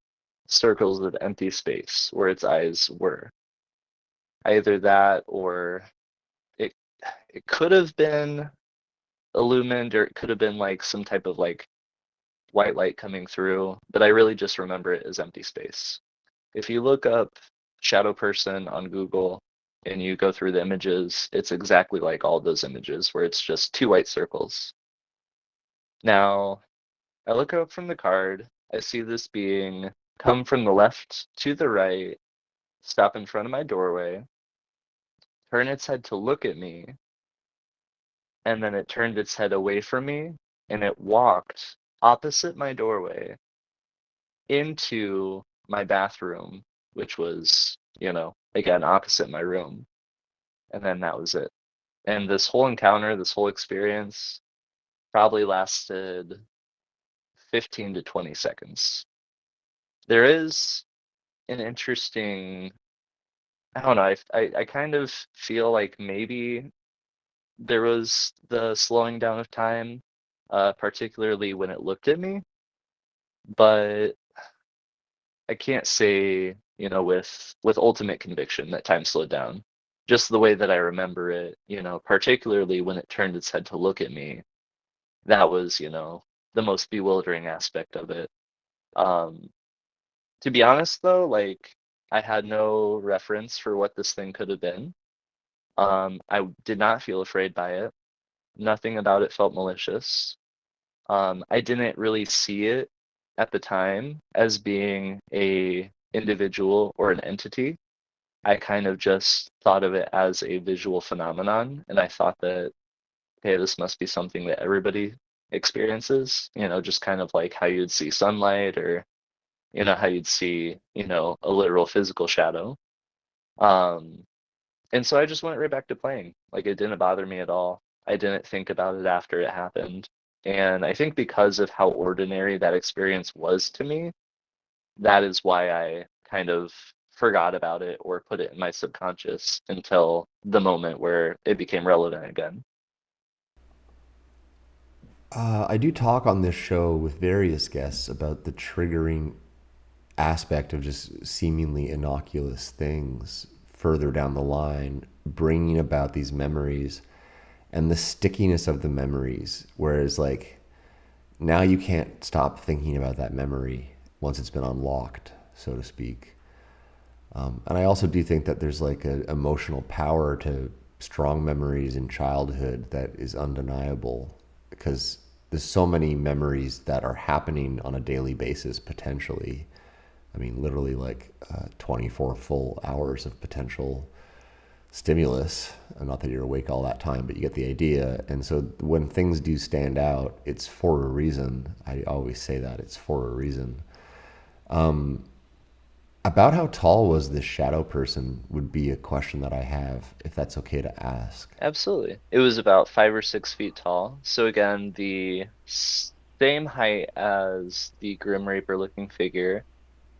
circles of empty space where its eyes were. Either that or it it could have been illumined or it could have been like some type of like white light coming through, but I really just remember it as empty space. If you look up shadow person on Google and you go through the images, it's exactly like all those images where it's just two white circles. Now, I look up from the card, I see this being come from the left to the right, stop in front of my doorway, turn its head to look at me, and then it turned its head away from me and it walked opposite my doorway into my bathroom, which was, again, opposite my room. And then that was it. And this whole encounter, this whole experience probably lasted 15 to 20 seconds. There is an interesting, I don't know, I kind of feel like maybe there was the slowing down of time, particularly when it looked at me, but I can't say, with ultimate conviction that time slowed down. just the way that I remember it, particularly when it turned its head to look at me, that was, the most bewildering aspect of it. Um, to be honest though, like I had no reference for what this thing could have been. I did not feel afraid by it. Nothing about it felt malicious. I didn't really see it at the time as being a individual or an entity. I kind of just thought of it as a visual phenomenon, and I thought that, okay, this must be something that everybody experiences, just kind of like how you'd see sunlight or, how you'd see, a literal physical shadow. Um, and so I just went right back to playing. Like it didn't bother me at all. I didn't think about it after it happened. And I think because of how ordinary that experience was to me, that is why I kind of forgot about it or put it in my subconscious until the moment where it became relevant again. I do talk on this show with various guests about the triggering aspect of just seemingly innocuous things further down the line, bringing about these memories and the stickiness of the memories. Whereas, like, now you can't stop thinking about that memory once it's been unlocked, so to speak. And I also do think that there's like an emotional power to strong memories in childhood that is undeniable because there's so many memories that are happening on a daily basis potentially. I mean, literally like 24 full hours of potential stimulus. Not that you're awake all that time, but you get the idea. And so when things do stand out, it's for a reason. I always say that it's for a reason. About how tall was this shadow person would be a question that I have, if that's okay to ask. Absolutely. It was about 5 or 6 feet tall. So again, the same height as the Grim Reaper looking figure,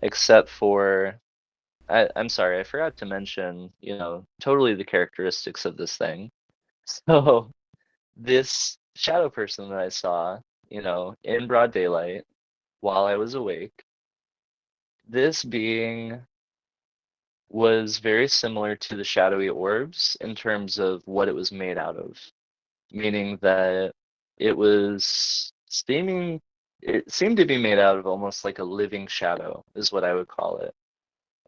except for I'm sorry, I forgot to mention, totally the characteristics of this thing. So this shadow person that I saw, in broad daylight while I was awake, this being was very similar to the shadowy orbs in terms of what it was made out of, meaning that it was steaming, it seemed to be made out of almost like a living shadow, is what I would call it.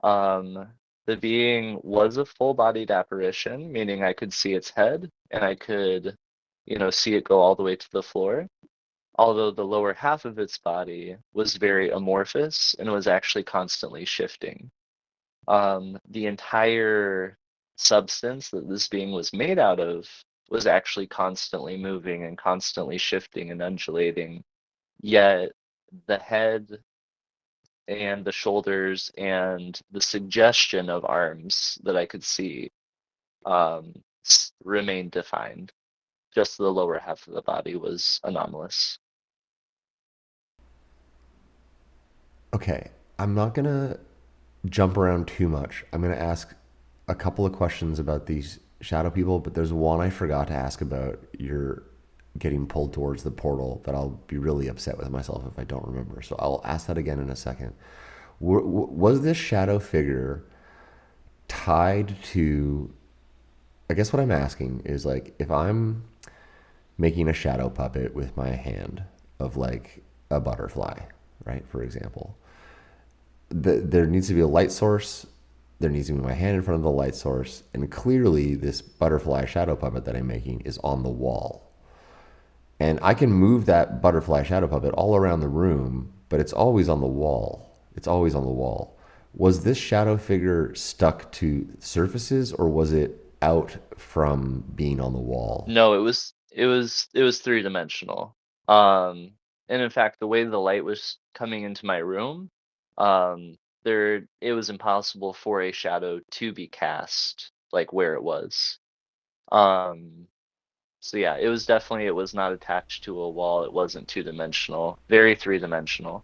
Um, the being was a full-bodied apparition, meaning I could see its head and I could, see it go all the way to the floor. Although the lower half of its body was very amorphous and was actually constantly shifting. The entire substance that this being was made out of was actually constantly moving and constantly shifting and undulating. Yet the head and the shoulders and the suggestion of arms that I could see remained defined. Just the lower half of the body was anomalous. Okay, I'm not going to jump around too much. I'm going to ask a couple of questions about these shadow people, but there's one I forgot to ask about your getting pulled towards the portal that I'll be really upset with myself if I don't remember. So I'll ask that again in a second. Was this shadow figure tied to, I guess what I'm asking is like, if I'm making a shadow puppet with my hand of like a butterfly, right, for example, there needs to be a light source. There needs to be my hand in front of the light source. And clearly this butterfly shadow puppet that I'm making is on the wall. And I can move that butterfly shadow puppet all around the room, but it's always on the wall. It's always on the wall. Was this shadow figure stuck to surfaces or was it out from being on the wall? No, it was three-dimensional. And in fact, the way the light was coming into my room, it was impossible for a shadow to be cast like where it was. Um, so yeah, it was not attached to a wall. It wasn't two-dimensional, very three-dimensional.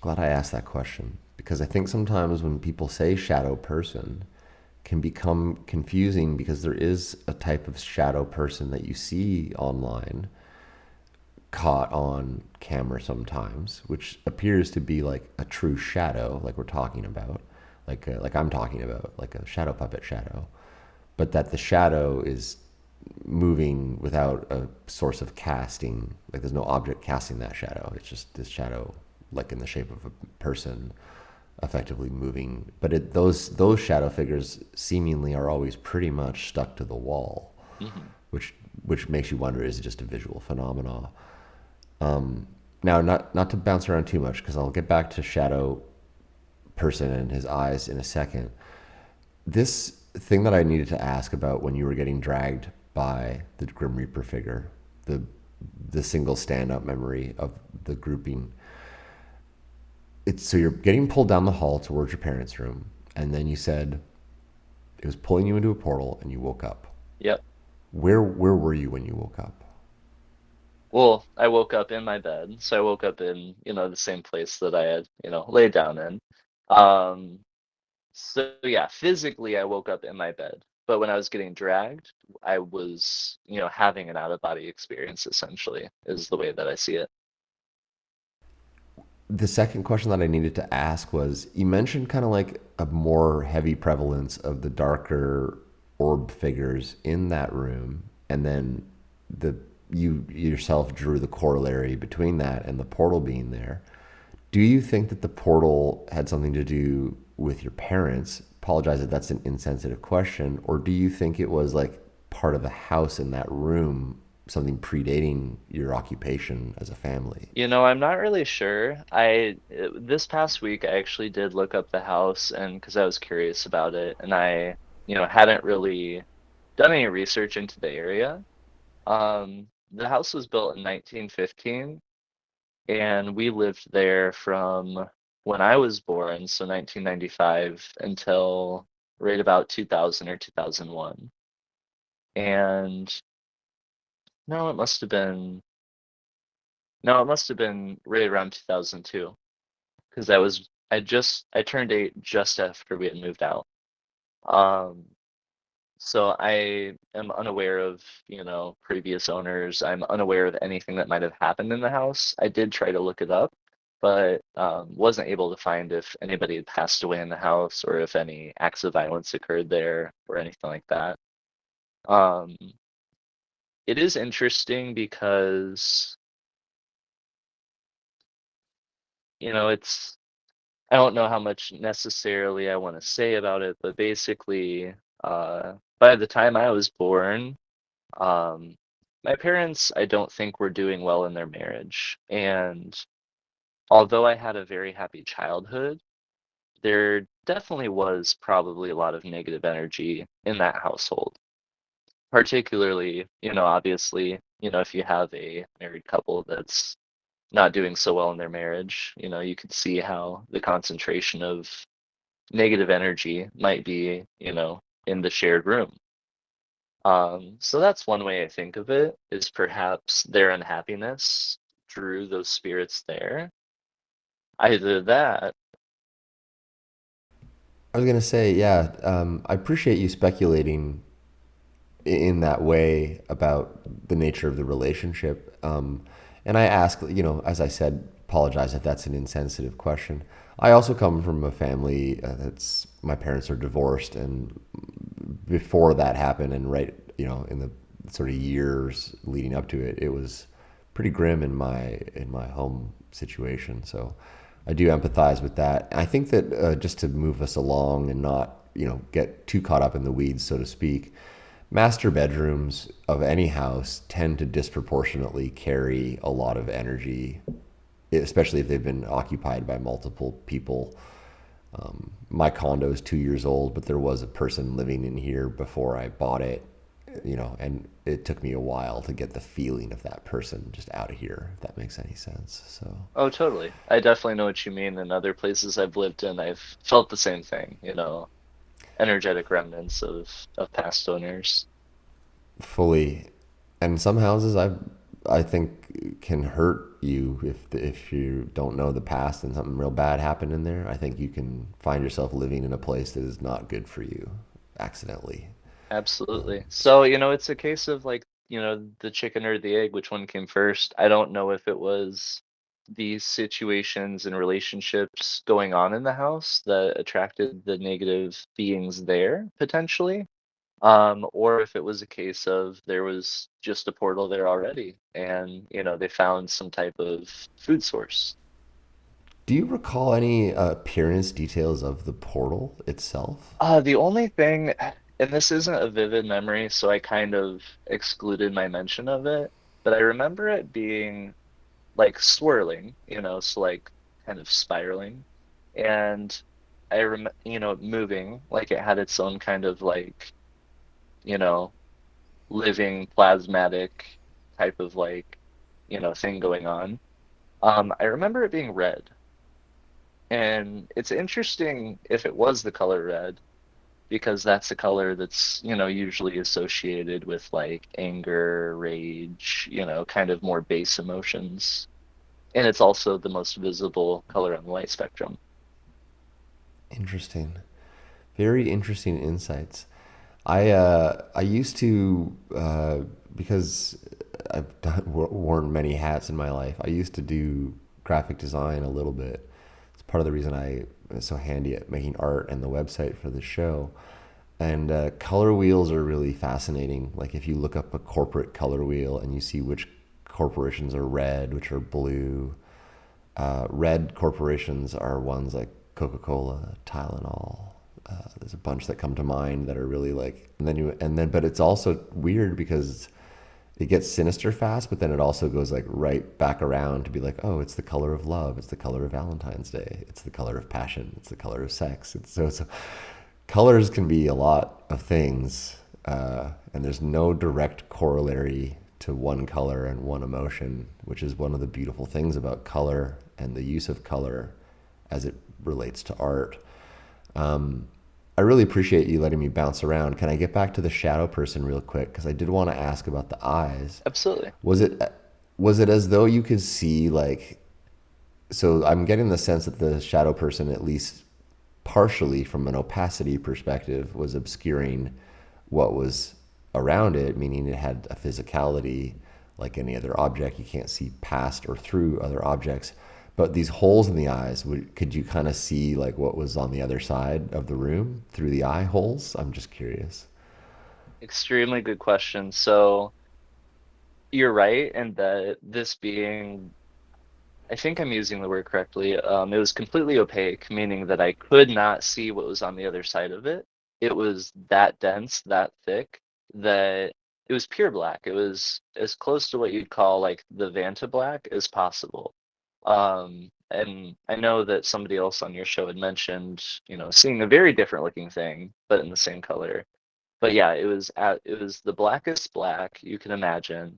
Glad I asked that question because I think sometimes when people say shadow person, can become confusing because there is a type of shadow person that you see online caught on camera sometimes, which appears to be like a true shadow, like we're talking about, like I'm talking about, like a shadow puppet shadow, but that the shadow is moving without a source of casting. Like there's no object casting that shadow. It's just this shadow, like in the shape of a person, effectively moving. But those shadow figures seemingly are always pretty much stuck to the wall, Mm-hmm. which makes you wonder: is it just a visual phenomena? Now, not to bounce around too much, because I'll get back to shadow person and his eyes in a second. This thing that I needed to ask about when you were getting dragged by the Grim Reaper figure, the single stand-up memory of the grouping. It's so you're getting pulled down the hall towards your parents' room, and then you said it was pulling you into a portal, and you woke up. Yep. Where were you when you woke up? Well, I woke up in my bed, so I woke up in, the same place that I had, laid down in. Um, so yeah, physically I woke up in my bed, but when I was getting dragged, I was, having an out-of-body experience essentially, is the way that I see it. The second question that I needed to ask was, you mentioned kind of like a more heavy prevalence of the darker orb figures in that room, and then the you yourself drew the corollary between that and the portal being there. Do you think that the portal had something to do with your parents? Apologize if that's an insensitive question, or do you think it was like part of the house in that room, something predating your occupation as a family? I'm not really sure. This past week I actually did look up the house and because I was curious about it and I, hadn't really done any research into the area. The house was built in 1915 and we lived there from when I was born, so 1995 until right about 2000 or 2001. And no, it must have been no, it must have been right around 2002 because I turned 8 just after we had moved out. Um, so I am unaware of, previous owners. I'm unaware of anything that might have happened in the house. I did try to look it up, but wasn't able to find if anybody had passed away in the house or if any acts of violence occurred there or anything like that. Um, it is interesting because, it's I don't know how much necessarily I want to say about it, but basically, by the time I was born, um, my parents, I don't think were doing well in their marriage. And although I had a very happy childhood, there definitely was probably a lot of negative energy in that household. Particularly, obviously, if you have a married couple that's not doing so well in their marriage, you could see how the concentration of negative energy might be, in the shared room. So that's one way I think of it, is perhaps their unhappiness drew those spirits there. Either that, I was gonna say, yeah, I appreciate you speculating in that way about the nature of the relationship. And I ask, as I said, apologize if that's an insensitive question. I also come from a family that's my parents are divorced, and before that happened, and right, in the sort of years leading up to it, it was pretty grim in my home situation. So I do empathize with that. I think that just to move us along and not get too caught up in the weeds, so to speak, master bedrooms of any house tend to disproportionately carry a lot of energy, especially if they've been occupied by multiple people. My condo is 2 years old, but there was a person living in here before I bought it, and it took me a while to get the feeling of that person just out of here, if that makes any sense. So, oh, totally. I definitely know what you mean. In other places I've lived in, I've felt the same thing, energetic remnants of past owners. fully. And some houses I think can hurt you if you don't know the past and something real bad happened in there. I think you can find yourself living in a place that is not good for you accidentally. Absolutely. So, it's a case of like, the chicken or the egg, which one came first? I don't know if it was these situations and relationships going on in the house that attracted the negative beings there potentially, or if it was a case of there was just a portal there already, and they found some type of food source. Do you recall any appearance details of the portal itself? The only thing, and this isn't a vivid memory, so I kind of excluded my mention of it, but I remember it being like swirling, so like kind of spiraling. And moving, like it had its own kind of like, you know, living plasmatic type of like, thing going on. I remember it being red. And it's interesting if it was the color red, because that's the color that's, usually associated with like anger, rage, kind of more base emotions. And it's also the most visible color on the light spectrum. Interesting. Very interesting insights. I used to because worn many hats in my life. I used to do graphic design a little bit. It's part of the reason I am so handy at making art and the website for the show. And color wheels are really fascinating. Like if you look up a corporate color wheel and you see which corporations are red, which are blue. Red corporations are ones like Coca-Cola, Tylenol. There's a bunch that come to mind that are really like, but it's also weird because it gets sinister fast, but then it also goes like right back around to be like, oh, it's the color of love, it's the color of Valentine's Day, it's the color of passion, it's the color of sex. So colors can be a lot of things, and there's no direct corollary to one color and one emotion, which is one of the beautiful things about color and the use of color as it relates to art. I really appreciate you letting me bounce around. Can I get back to the shadow person real quick? Because I did want to ask about the eyes. Absolutely. Was it as though you could see like? So I'm getting the sense that the shadow person, at least partially from an opacity perspective, was obscuring what was around it, meaning it had a physicality like any other object. You can't see past or through other objects. But these holes in the eyes, could you kind of see like what was on the other side of the room through the eye holes? I'm just curious. Extremely good question. So you're right, and that this being, I think I'm using the word correctly. It was completely opaque, meaning that I could not see what was on the other side of it. It was that dense, that thick, that it was pure black. It was as close to what you'd call like the Vanta black as possible. And I know that somebody else on your show had mentioned, seeing a very different looking thing, but in the same color. But yeah, it was the blackest black you can imagine.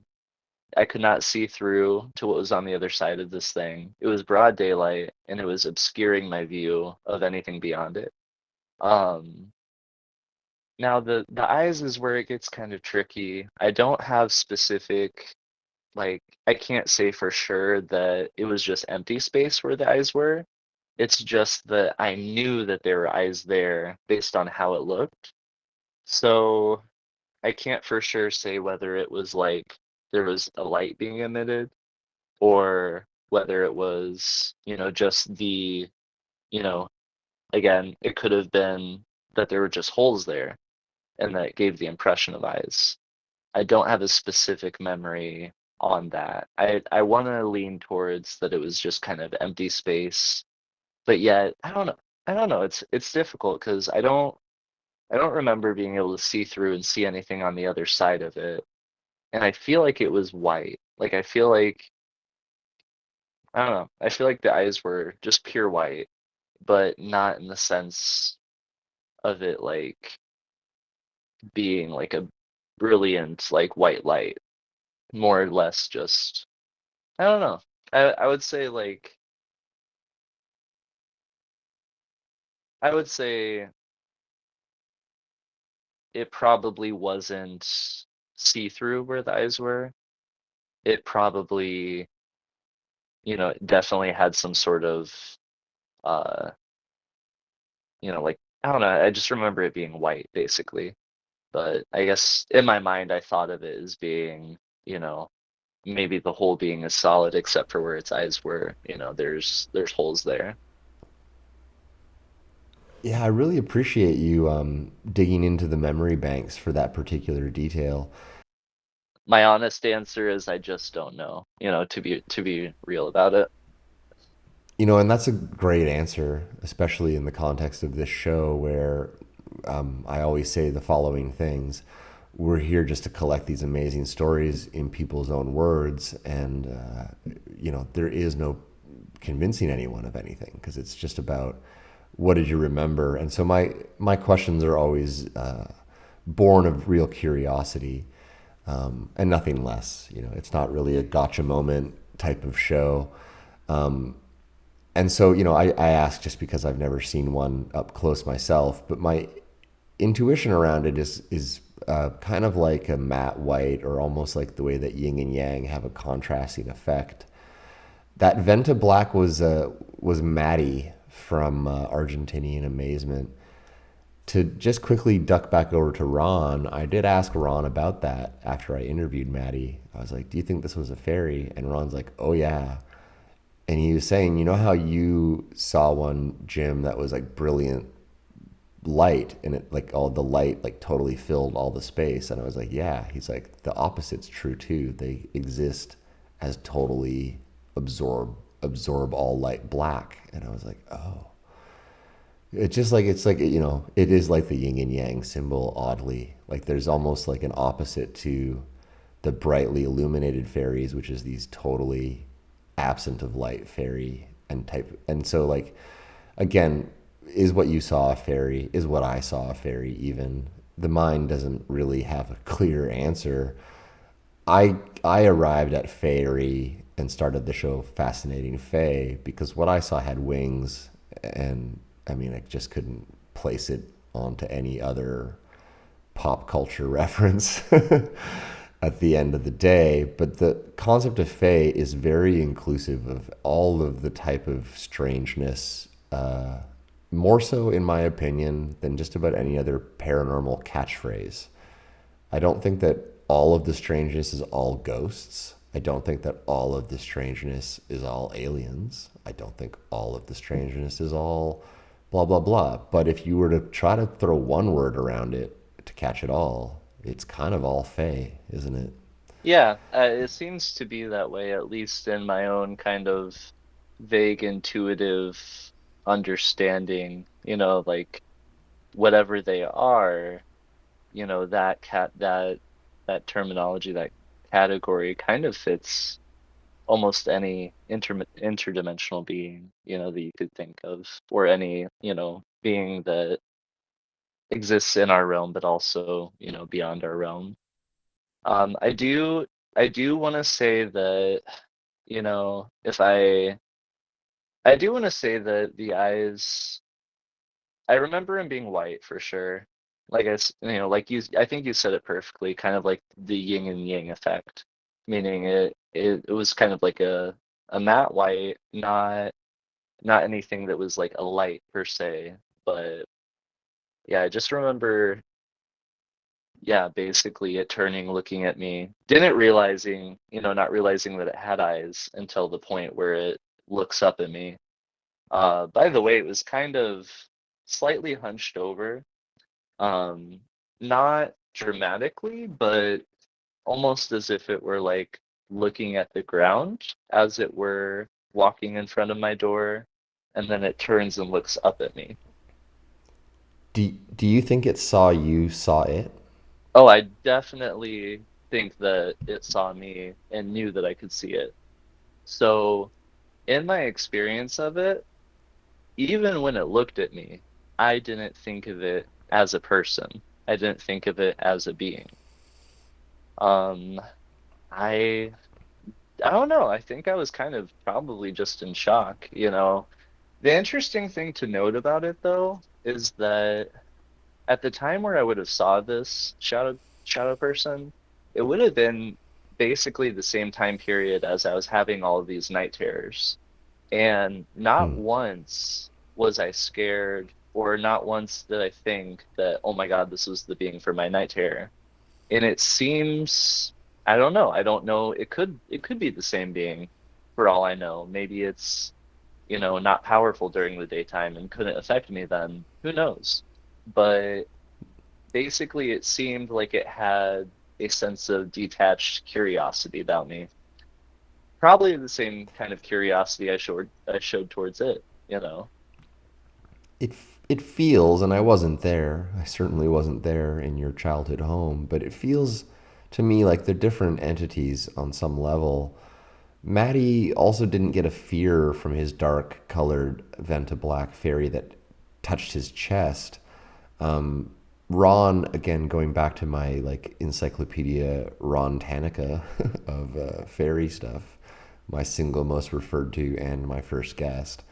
I could not see through to what was on the other side of this thing. It was broad daylight, and it was obscuring my view of anything beyond it. Um, Now the eyes is where it gets kind of tricky. I don't have specific, like I can't say for sure that it was just empty space where the eyes were. It's just that I knew that there were eyes there based on how it looked. So I can't for sure say whether it was like there was a light being emitted, or whether it was, just you know, again, it could have been that there were just holes there and that gave the impression of eyes. I don't have a specific memory on that. I want to lean towards that it was just kind of empty space, but yet I don't know. I don't know. It's difficult because I don't remember being able to see through and see anything on the other side of it. And I feel like it was white. Like I feel like I don't know. I feel like the eyes were just pure white, but not in the sense of it like being like a brilliant like white light. More or less just I don't know. I would say like I would say it probably wasn't see-through where the eyes were. It probably, definitely had some sort of uh, like I don't know, I just remember it being white basically. But I guess in my mind I thought of it as being, you know, maybe the whole being is solid except for where its eyes were. There's holes there. Yeah, I really appreciate you digging into the memory banks for that particular detail. My honest answer is I just don't know, to be real about it. And that's a great answer, especially in the context of this show where I always say the following things. We're here just to collect these amazing stories in people's own words. And, there is no convincing anyone of anything because it's just about what did you remember. And so my questions are always born of real curiosity and nothing less. It's not really a gotcha moment type of show. And so, I ask just because I've never seen one up close myself, but my intuition around it is kind of like a matte white, or almost like the way that yin and yang have a contrasting effect. That Venta Black was Maddie from Argentinian Amazement. To just quickly duck back over to Ron, I did ask Ron about that after I interviewed Maddie. I was like, "Do you think this was a fairy?" And Ron's like, "Oh yeah." And he was saying, how you saw one, Jim, that was like brilliant light, and it like all the light like totally filled all the space. And I was like, yeah. He's like, the opposite's true too. They exist as totally absorb all light black. And I was like, oh. It is like the yin and yang symbol, oddly. Like there's almost like an opposite to the brightly illuminated fairies, which is these totally absent of light fairy and type. And so like, again, is what you saw a fairy? Is what I saw a fairy? Even the mind doesn't really have a clear answer. I arrived at fairy and started the show Fascinating Fae because what I saw had wings, and I mean I just couldn't place it onto any other pop culture reference at the end of the day. But the concept of fae is very inclusive of all of the type of strangeness, more so, in my opinion, than just about any other paranormal catchphrase. I don't think that all of the strangeness is all ghosts. I don't think that all of the strangeness is all aliens. I don't think all of the strangeness is all blah, blah, blah. But if you were to try to throw one word around it to catch it all, it's kind of all fae, isn't it? Yeah, it seems to be that way, at least in my own kind of vague, intuitive understanding, like whatever they are, that terminology, that category kind of fits almost any interdimensional being, that you could think of, or any, being that exists in our realm, but also, beyond our realm. I do want to say that, if I do want to say that the eyes, I remember him being white for sure. Like like I think you said it perfectly, kind of like the yin and yang effect, meaning it was kind of like a matte white, not anything that was like a light per se, but yeah, I just remember, yeah, basically it turning, looking at me, didn't realizing, not realizing that it had eyes until the point where it looks up at me. By the way, it was kind of slightly hunched over, um, not dramatically, but almost as if it were like looking at the ground, as it were walking in front of my door, and then it turns and looks up at me. Do you think it saw you, saw it? Oh, I definitely think that it saw me and knew that I could see it. So, in my experience of it, even when it looked at me, I didn't think of it as a person. I didn't think of it as a being. Um, I I don't know. I think I was kind of probably just in shock, The interesting thing to note about it though is that at the time where I would have saw this shadow person, it would have been basically the same time period as I was having all of these night terrors. And not Hmm. once was I scared, or not once did I think that, oh my God, this was the being for my night terror. And it seems, I don't know. I don't know. It could be the same being for all I know. Maybe it's, not powerful during the daytime and couldn't affect me then. Who knows? But basically it seemed like it had a sense of detached curiosity about me. Probably the same kind of curiosity I showed towards it. It it feels, and I wasn't there. I certainly wasn't there in your childhood home, but it feels to me like they're different entities on some level. Maddie also didn't get a fear from his dark colored Venta Black fairy that touched his chest. Ron, again, going back to my like encyclopedia Ron Tanica of fairy stuff, my single most referred to and my first guest.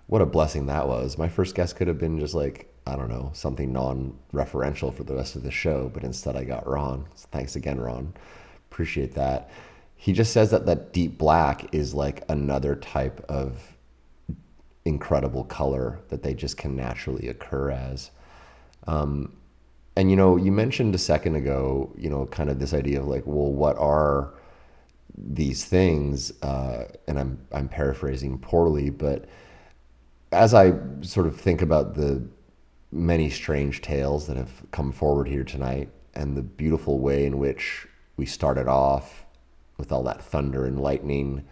What a blessing that was. My first guest could have been just like, I don't know, something non referential for the rest of the show, but instead I got Ron. So thanks again, Ron. Appreciate that. He just says that that deep black is like another type of incredible color that they just can naturally occur as. And you mentioned a second ago, kind of this idea of like, well, what are these things? And I'm paraphrasing poorly, but as I sort of think about the many strange tales that have come forward here tonight and the beautiful way in which we started off with all that thunder and lightning,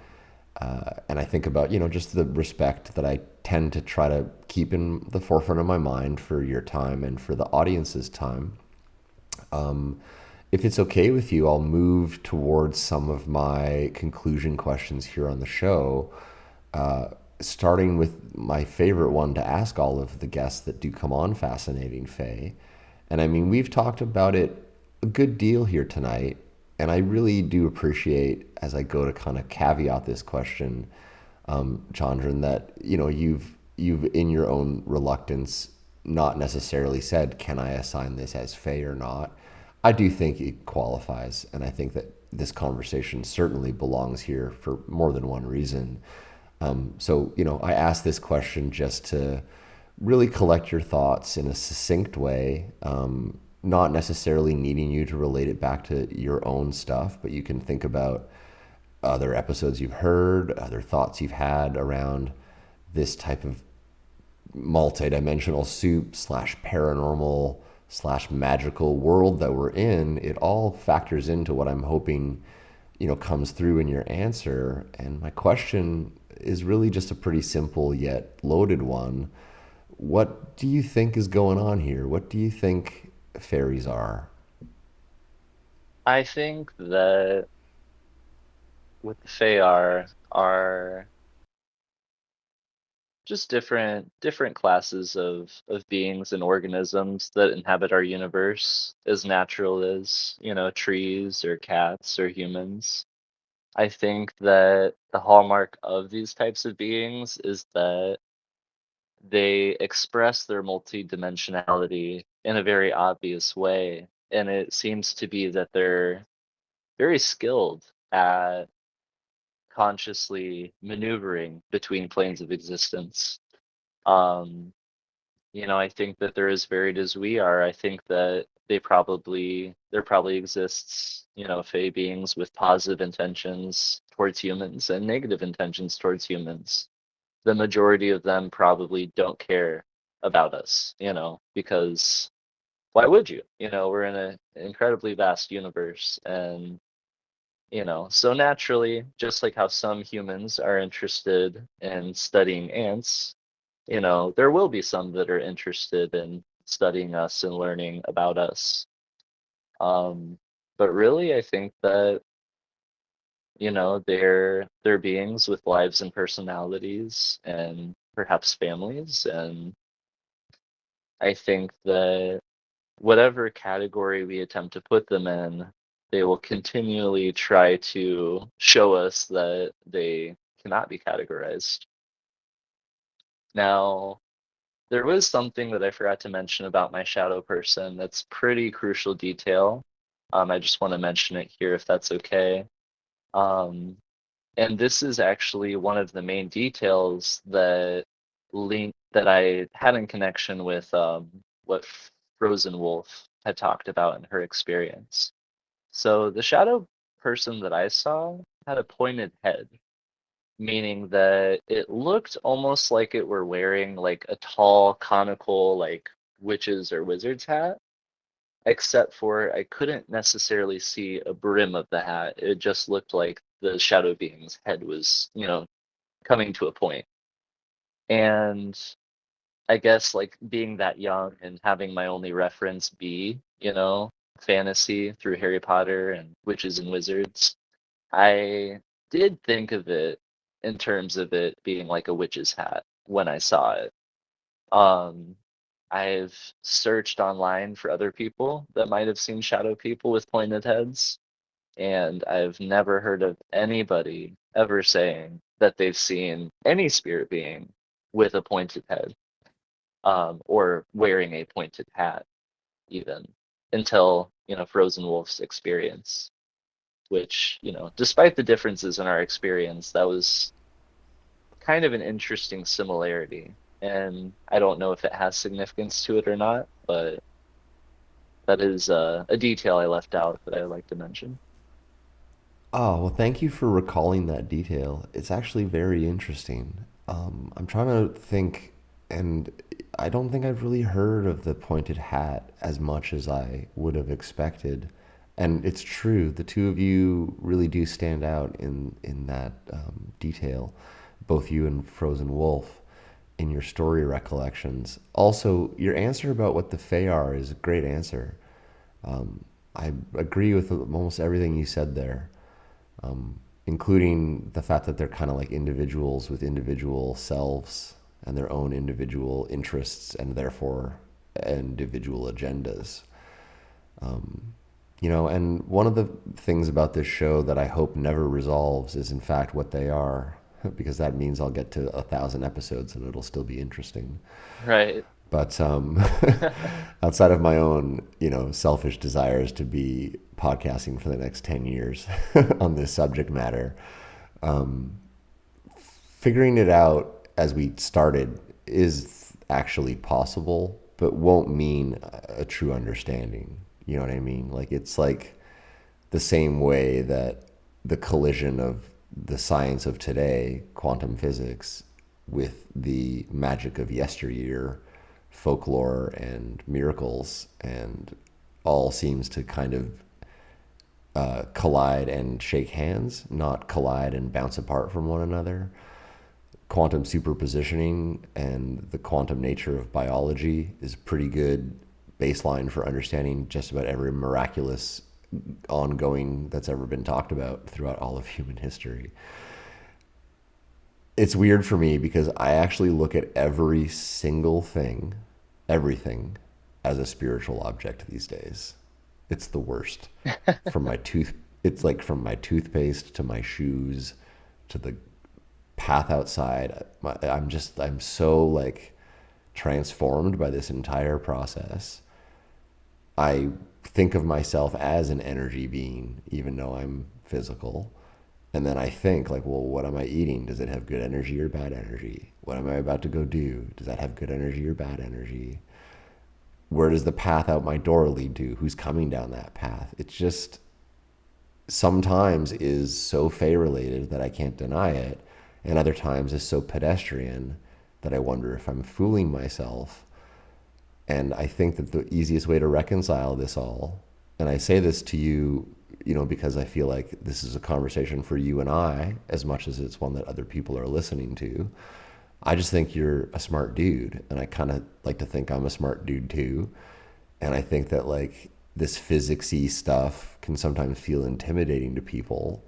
and I think about, just the respect that I tend to try to keep in the forefront of my mind for your time and for the audience's time. If it's okay with you, I'll move towards some of my conclusion questions here on the show, starting with my favorite one to ask all of the guests that do come on Fascinating Fae. And I mean, we've talked about it a good deal here tonight, and I really do appreciate, as I go to kind of caveat this question, Chandran, that you've in your own reluctance not necessarily said, "Can I assign this as Fae or not?" I do think it qualifies, and I think that this conversation certainly belongs here for more than one reason. So, I asked this question just to really collect your thoughts in a succinct way, not necessarily needing you to relate it back to your own stuff, but you can think about other episodes you've heard, other thoughts you've had around this type of multidimensional soup slash paranormal slash magical world that we're in. It all factors into what I'm hoping, comes through in your answer. And my question is really just a pretty simple yet loaded one. What do you think is going on here? What do you think fairies are? I think that what the Fae are just different classes of beings and organisms that inhabit our universe, as natural as, trees or cats or humans. I think that the hallmark of these types of beings is that they express their multidimensionality in a very obvious way. And it seems to be that they're very skilled at consciously maneuvering between planes of existence. Um, I think that they're as varied as we are. I think that there probably exists, Fey beings with positive intentions towards humans and negative intentions towards humans. The majority of them probably don't care about us, because why would you? We're in an incredibly vast universe, and so naturally, just like how some humans are interested in studying ants, there will be some that are interested in studying us and learning about us. But really, I think that, they're beings with lives and personalities and perhaps families. And I think that whatever category we attempt to put them in, they will continually try to show us that they cannot be categorized. Now, there was something that I forgot to mention about my shadow person that's pretty crucial detail. I just want to mention it here if that's okay. Um, and this is actually one of the main details that I had in connection with what Frozen Wolf had talked about in her experience. So the shadow person that I saw had a pointed head, meaning that it looked almost like it were wearing like a tall, conical, like witches or wizards hat, except for I couldn't necessarily see a brim of the hat. It just looked like the shadow being's head was, coming to a point. And I guess like being that young and having my only reference be, fantasy through Harry Potter and witches and wizards, I did think of it in terms of it being like a witch's hat when I saw it. Um, I've searched online for other people that might have seen shadow people with pointed heads, and I've never heard of anybody ever saying that they've seen any spirit being with a pointed head, or wearing a pointed hat, even until, Frozen Wolf's experience, which, despite the differences in our experience, that was kind of an interesting similarity. And I don't know if it has significance to it or not, but that is a detail I left out that I would like to mention. Oh, well, thank you for recalling that detail. It's actually very interesting. I'm trying to think, and I don't think I've really heard of the pointed hat as much as I would have expected. And it's true, the two of you really do stand out in that detail, both you and Frozen Wolf, in your story recollections. Also, your answer about what the Fae are is a great answer. I agree with almost everything you said there, including the fact that they're kind of like individuals with individual selves and their own individual interests and therefore individual agendas. And one of the things about this show that I hope never resolves is in fact what they are, because that means I'll get to 1,000 episodes and it'll still be interesting. Right. But outside of my own, selfish desires to be podcasting for the next 10 years on this subject matter, figuring it out as we started is actually possible, but won't mean a true understanding. You know what I mean? Like, it's like the same way that the collision of the science of today, quantum physics, with the magic of yesteryear, folklore and miracles, and all seems to kind of collide and shake hands, not collide and bounce apart from one another. Quantum superpositioning and the quantum nature of biology is a pretty good baseline for understanding just about every miraculous ongoing that's ever been talked about throughout all of human history. It's weird for me because I actually look at every single thing, everything, as a spiritual object these days. It's the worst. It's like from my toothpaste to my shoes to the path outside. I'm so like transformed by this entire process. I think of myself as an energy being, even though I'm physical. And then I think like, well, what am I eating? Does it have good energy or bad energy? What am I about to go do? Does that have good energy or bad energy? Where does the path out my door lead to? Who's coming down that path? It's just sometimes is so Fae related that I can't deny it. And other times is so pedestrian that I wonder if I'm fooling myself. And I think that the easiest way to reconcile this all, and I say this to you, because I feel like this is a conversation for you and I, as much as it's one that other people are listening to. I just think you're a smart dude, and I kind of like to think I'm a smart dude too. And I think that like this physicsy stuff can sometimes feel intimidating to people.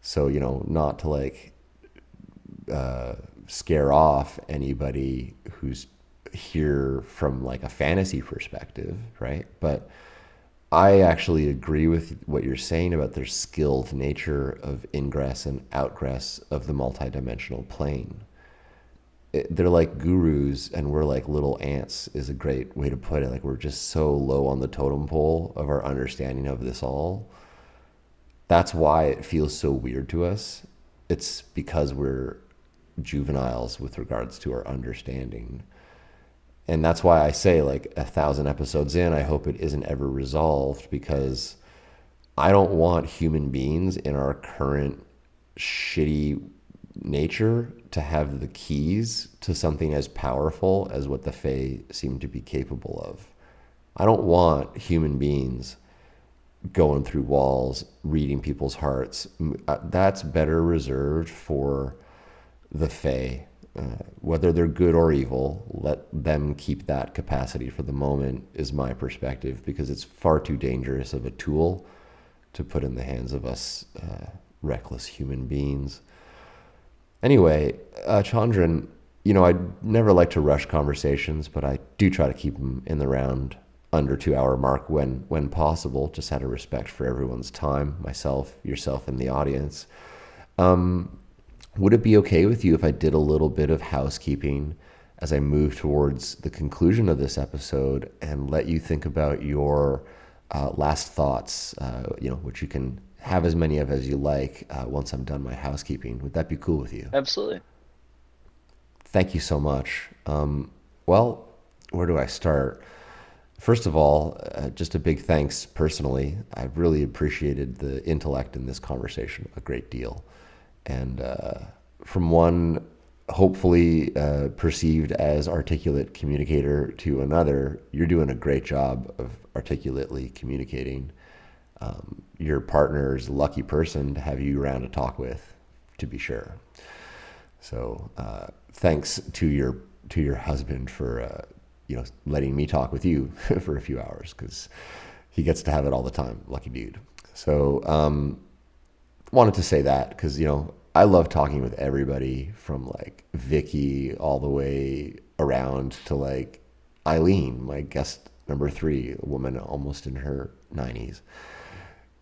So, not to like scare off anybody who's here from like a fantasy perspective, right? But I actually agree with what you're saying about their skilled nature of ingress and outgress of the multidimensional plane. They're like gurus and we're like little ants is a great way to put it. Like we're just so low on the totem pole of our understanding of this all. That's why it feels so weird to us. It's because we're juveniles with regards to our understanding. And that's why I say like 1,000 episodes in, I hope it isn't ever resolved, because I don't want human beings in our current shitty nature to have the keys to something as powerful as what the Fae seem to be capable of. I don't want human beings going through walls, reading people's hearts. That's better reserved for the Fae. Whether they're good or evil, let them keep that capacity for the moment, is my perspective, because it's far too dangerous of a tool to put in the hands of us reckless human beings. Anyway, Chandran, I'd never like to rush conversations, but I do try to keep them in the round under 2 hour mark when possible, just out of respect for everyone's time, myself, yourself, and the audience. Would it be okay with you if I did a little bit of housekeeping as I move towards the conclusion of this episode and let you think about your last thoughts, which you can have as many of as you like once I'm done my housekeeping? Would that be cool with you? Absolutely. Thank you so much. Well, where do I start? First of all, just a big thanks personally. I've really appreciated the intellect in this conversation a great deal. And from one hopefully perceived as articulate communicator to another, you're doing a great job of articulately communicating. Your partner's a lucky person to have you around to talk with, to be sure. So thanks to your husband for letting me talk with you for a few hours, because he gets to have it all the time. Lucky dude. So wanted to say that because I love talking with everybody from like Vicky all the way around to like Eileen, my guest number 3, a woman almost in her 90s.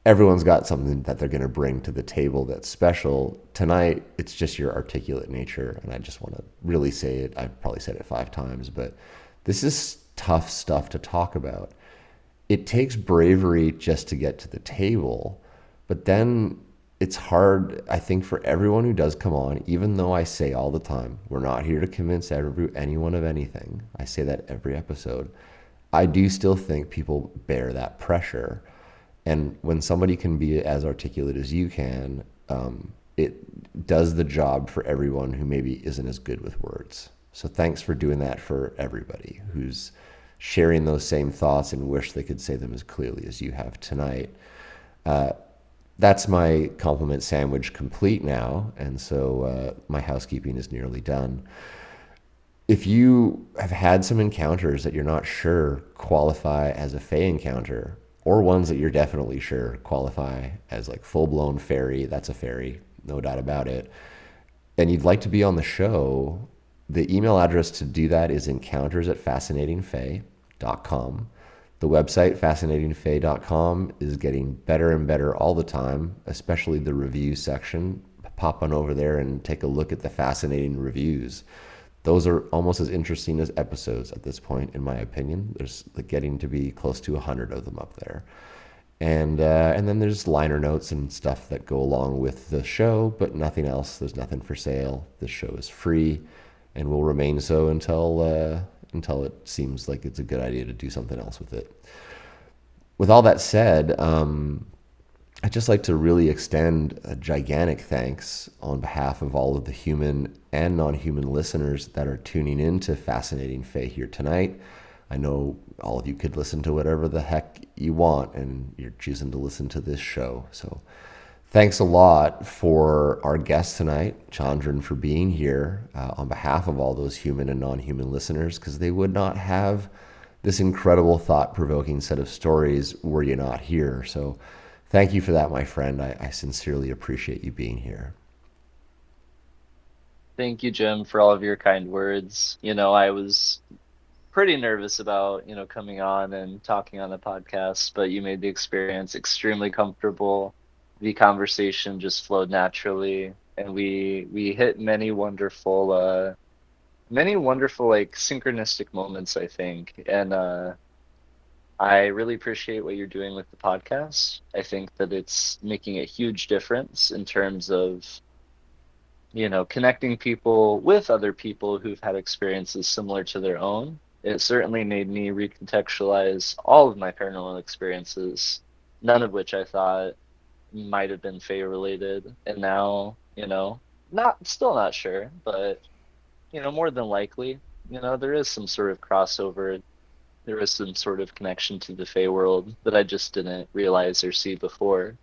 Everyone's got something that they're going to bring to the table that's special. Tonight, it's just your articulate nature, and I just want to really say it. I've probably said it 5 times, but this is tough stuff to talk about. It takes bravery just to get to the table, but then it's hard, I think, for everyone who does come on, even though I say all the time, we're not here to convince anyone of anything. I say that every episode. I do still think people bear that pressure. And when somebody can be as articulate as you can, it does the job for everyone who maybe isn't as good with words. So thanks for doing that for everybody who's sharing those same thoughts and wish they could say them as clearly as you have tonight. That's my compliment sandwich complete now, and so my housekeeping is nearly done. If you have had some encounters that you're not sure qualify as a Fae encounter, or ones that you're definitely sure qualify as like full-blown fairy, that's a fairy, no doubt about it, and you'd like to be on the show, the email address to do that is encounters@fascinatingfae.com. The website, fascinatingfae.com, is getting better and better all the time, especially the review section. Pop on over there and take a look at the fascinating reviews. Those are almost as interesting as episodes at this point, in my opinion. There's getting to be close to 100 of them up there. And then there's liner notes and stuff that go along with the show, but nothing else. There's nothing for sale. The show is free and will remain so until it seems like it's a good idea to do something else with it. With all that said, I'd just like to really extend a gigantic thanks on behalf of all of the human and non-human listeners that are tuning in to Fascinating Fae here tonight. I know all of you could listen to whatever the heck you want, and you're choosing to listen to this show. So thanks a lot for our guest tonight, Chandran, for being here on behalf of all those human and non-human listeners, because they would not have this incredible thought-provoking set of stories were you not here. So thank you for that, my friend. I sincerely appreciate you being here. Thank you, Jim, for all of your kind words. I was pretty nervous about, coming on and talking on the podcast, but you made the experience extremely comfortable. The conversation just flowed naturally, and we hit many wonderful like synchronistic moments, I think. And I really appreciate what you're doing with the podcast. I think that it's making a huge difference in terms of connecting people with other people who've had experiences similar to their own. It certainly made me recontextualize all of my paranormal experiences none of which I thought might have been Fae related. And now, still not sure, but more than likely, there is some sort of crossover. There is some sort of connection to the Fae world that I just didn't realize or see before.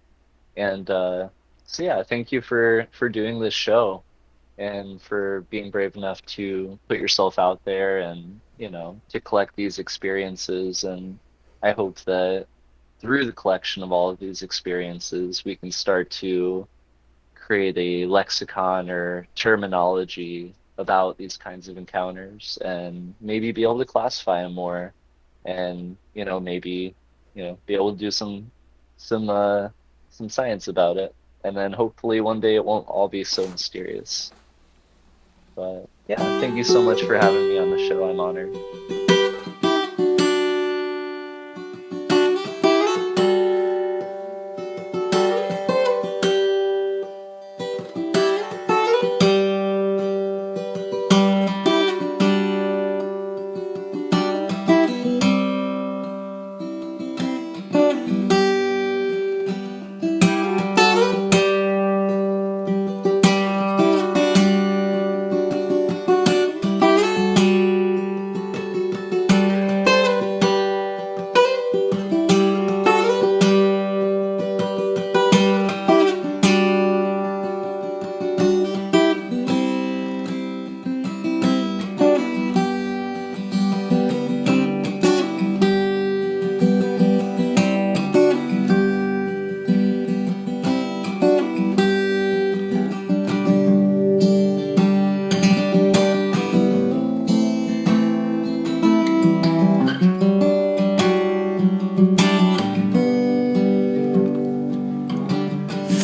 And so yeah, thank you for doing this show and for being brave enough to put yourself out there and to collect these experiences. And I hope that through the collection of all of these experiences, we can start to create a lexicon or terminology about these kinds of encounters and maybe be able to classify them more and maybe be able to do some science about it, and then hopefully one day it won't all be so mysterious. But yeah, thank you so much for having me on the show. I'm honored.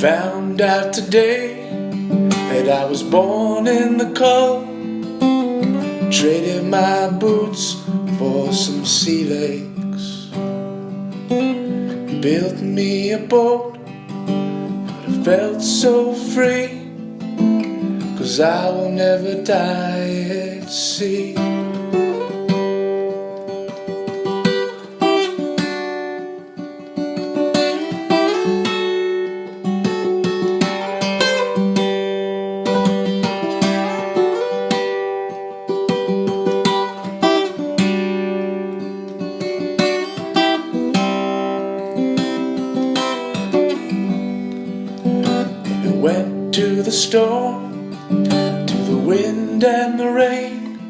Found out today that I was born in the cold. Traded my boots for some sea legs. Built me a boat, but I felt so free, 'cause I will never die at sea. Went to the storm, to the wind and the rain,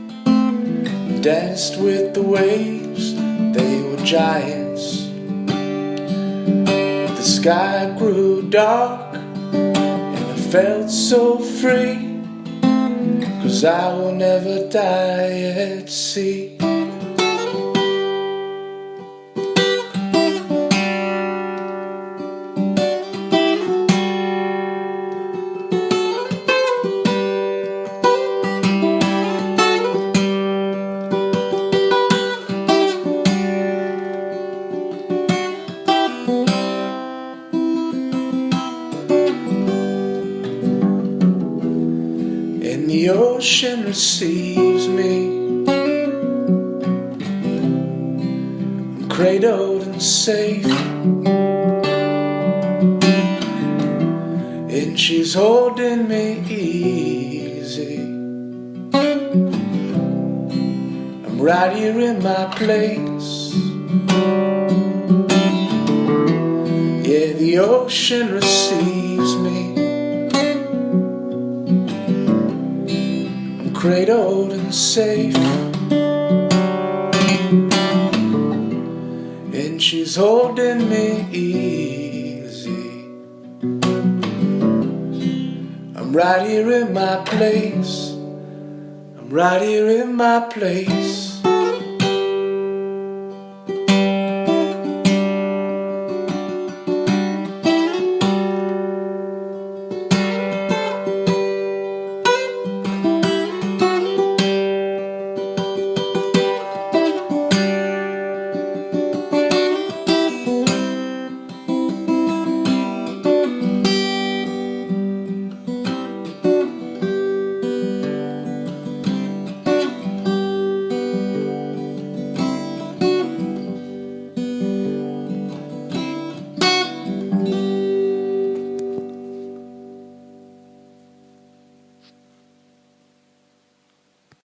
danced with the waves, they were giants. The sky grew dark and I felt so free, 'cause I will never die at sea. And the ocean receives me, I'm cradled and safe, and she's holding me easy. I'm right here in my place. Yeah, the ocean receives me, cradled and safe, and she's holding me easy. I'm right here in my place. I'm right here in my place.